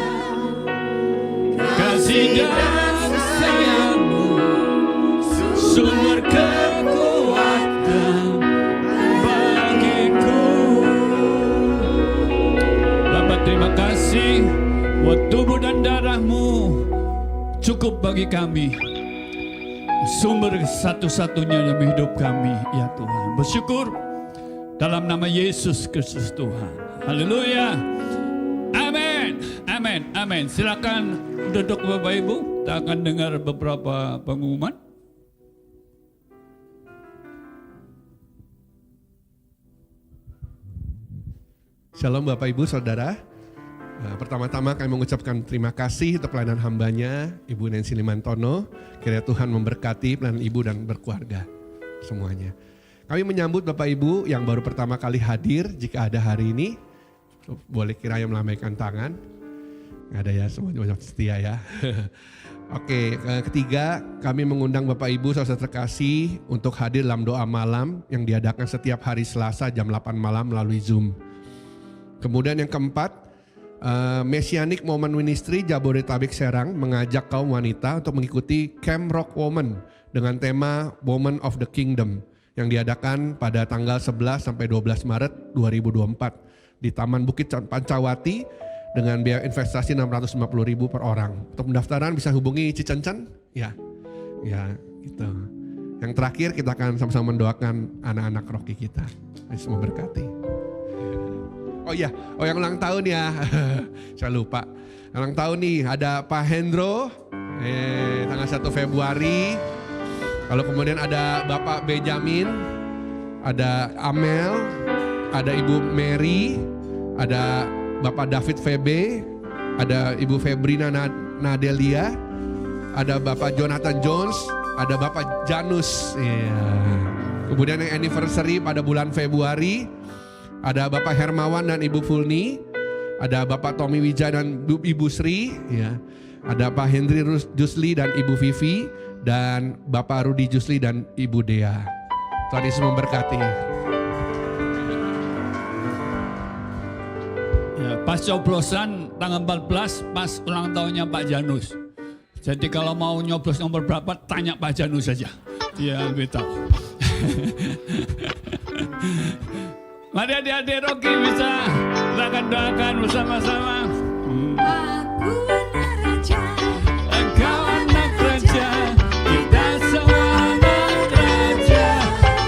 Speaker 4: kasih dan sayang-Mu, sumber kekuatan bagiku. Bapa, terima kasih buat tubuh dan darah-Mu cukup bagi kami. Sumber satu-satunya dalam hidup kami, ya Tuhan. Bersyukur dalam nama Yesus Kristus Tuhan. Haleluya. Amin. Amin. Amin. Silakan duduk Bapak Ibu. Kita akan dengar beberapa pengumuman.
Speaker 5: Shalom Bapak Ibu Saudara. Pertama-tama kami mengucapkan terima kasih untuk pelayanan hambanya Ibu Nancy Limantono. Kiranya Tuhan memberkati pelayanan Ibu dan berkeluarga semuanya. Kami menyambut Bapak Ibu yang baru pertama kali hadir. Jika ada hari ini, boleh kiranya melambaikan tangan. Nggak ada ya, semuanya setia ya. Oke, ketiga kami mengundang Bapak Ibu saudara terkasih untuk hadir dalam doa malam yang diadakan setiap hari Selasa jam 8 malam melalui Zoom. Kemudian yang keempat, Messianic Moment Ministry Jabodetabek Serang mengajak kaum wanita untuk mengikuti Camp Rock Woman dengan tema Woman of the Kingdom yang diadakan pada tanggal 11 sampai 12 Maret 2024 di Taman Bukit Pancawati dengan biaya investasi 650.000 per orang. Untuk pendaftaran bisa hubungi Cicencen, ya gitu. Yang terakhir kita akan sama-sama mendoakan anak-anak rocky kita. Yesus memberkati. Oh iya, yang ulang tahun ya, saya lupa. Ulang tahun nih ada Pak Hendro, tanggal 1 Februari. Lalu kemudian ada Bapak Benjamin, ada Amel, ada Ibu Mary, ada Bapak David Febe, ada Ibu Febrina Nadelia, ada Bapak Jonathan Jones, ada Bapak Janus. Kemudian yang anniversary pada bulan Februari, ada Bapak Hermawan dan Ibu Fulni, ada Bapak Tommy Wijaya dan Ibu Sri, ya. Ada Pak Hendri Jusli dan Ibu Vivi, dan Bapak Rudi Jusli dan Ibu Dea. Tuhan Yesus memberkati.
Speaker 4: Ya, pas coblosan tanggal 14 pas ulang tahunnya Pak Janus. Jadi kalau mau nyoblos nomor berapa tanya Pak Janus saja. Dia lebih tahu. Mari adik-adik Rocky bisa silakan doakan bersama-sama.
Speaker 1: Aku anak raja,
Speaker 4: Engkau anak raja, kita semua anak raja.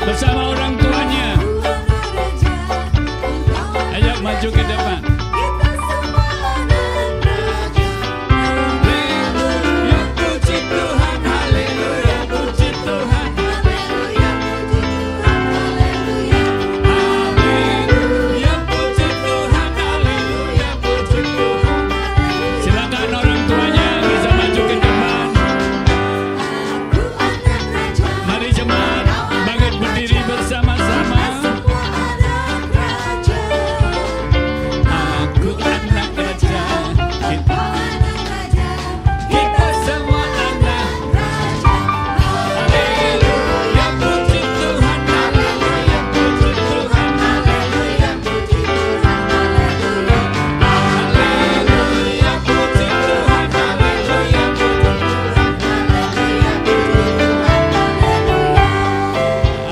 Speaker 4: Bersama orang tuanya. Ayo maju ke depan. Haleluya, puji Tuhan, haleluya, puji Tuhan. Silakan orang tuanya bisa maju ke depan. Mari jemaat bangkit berdiri bersama-sama. Aku anak raja, kita semua anak raja. Haleluya, puji Tuhan, haleluya, puji Tuhan, haleluya, puji Tuhan, haleluya. Haleluya, puji Tuhan, haleluya, puji Tuhan,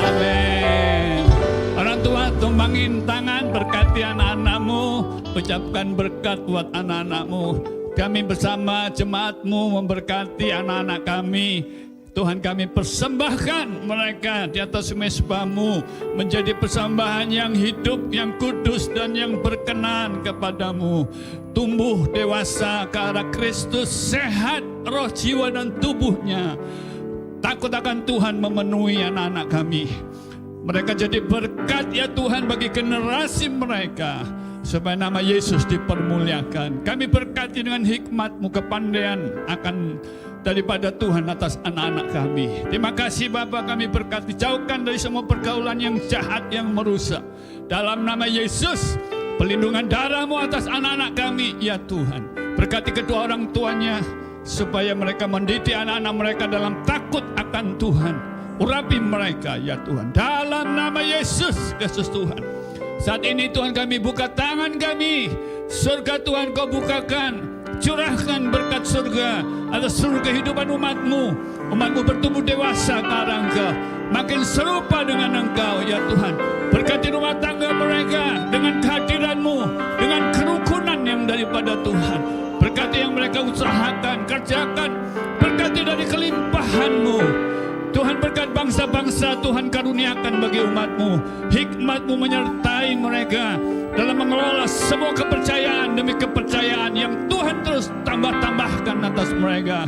Speaker 4: amin. Orang tua tumbangin tangan, berkati anak-anakmu, ucapkan berkat buat anak-anakmu. Kami bersama jemaatmu memberkati anak-anak kami. Tuhan, kami persembahkan mereka di atas mezbah-Mu menjadi persembahan yang hidup, yang kudus dan yang berkenan kepadamu. Tumbuh dewasa ke arah Kristus, sehat roh, jiwa dan tubuhnya. Takut akan Tuhan memenuhi anak-anak kami. Mereka jadi berkat ya Tuhan bagi generasi mereka, supaya nama Yesus dipermuliakan. Kami berkati dengan hikmat-Mu, kepandaian akan daripada Tuhan atas anak-anak kami. Terima kasih Bapa, kami berkati, jauhkan dari semua pergaulan yang jahat, yang merusak. Dalam nama Yesus, pelindungan darah-Mu atas anak-anak kami ya Tuhan. Berkati kedua orang tuanya, supaya mereka mendidik anak-anak mereka dalam takut akan Tuhan. Urapi mereka ya Tuhan, dalam nama Yesus Kristus Tuhan. Saat ini Tuhan, kami buka tangan kami, surga Tuhan Kau bukakan. Curahkan berkat surga atas seluruh kehidupan umat-Mu. Umat-Mu bertumbuh dewasa ke arah Engkau, makin serupa dengan Engkau ya Tuhan. Berkati rumah tangga mereka dengan kehadiran-Mu, dengan kerukunan yang daripada Tuhan. Berkati yang mereka usahakan, kerjakan. Berkati dari kelimpahan-Mu. Tuhan, berkat bangsa-bangsa Tuhan karuniakan bagi umat-Mu. Hikmat-Mu menyertai mereka dalam mengelola semua kepercayaan demi kepercayaan yang Tuhan terus tambah-tambahkan atas mereka.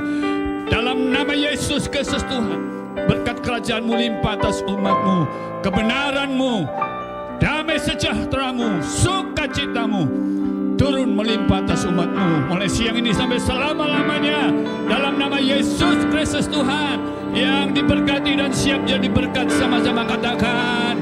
Speaker 4: Dalam nama Yesus Kristus Tuhan, berkat kerajaan-Mu limpah atas umat-Mu, kebenaran-Mu, damai sejahtera-Mu, sukacita-Mu turun melimpah atas umat-Mu mulai siang ini sampai selama-lamanya. Dalam nama Yesus Kristus Tuhan yang diberkati dan siap jadi berkat, sama-sama katakan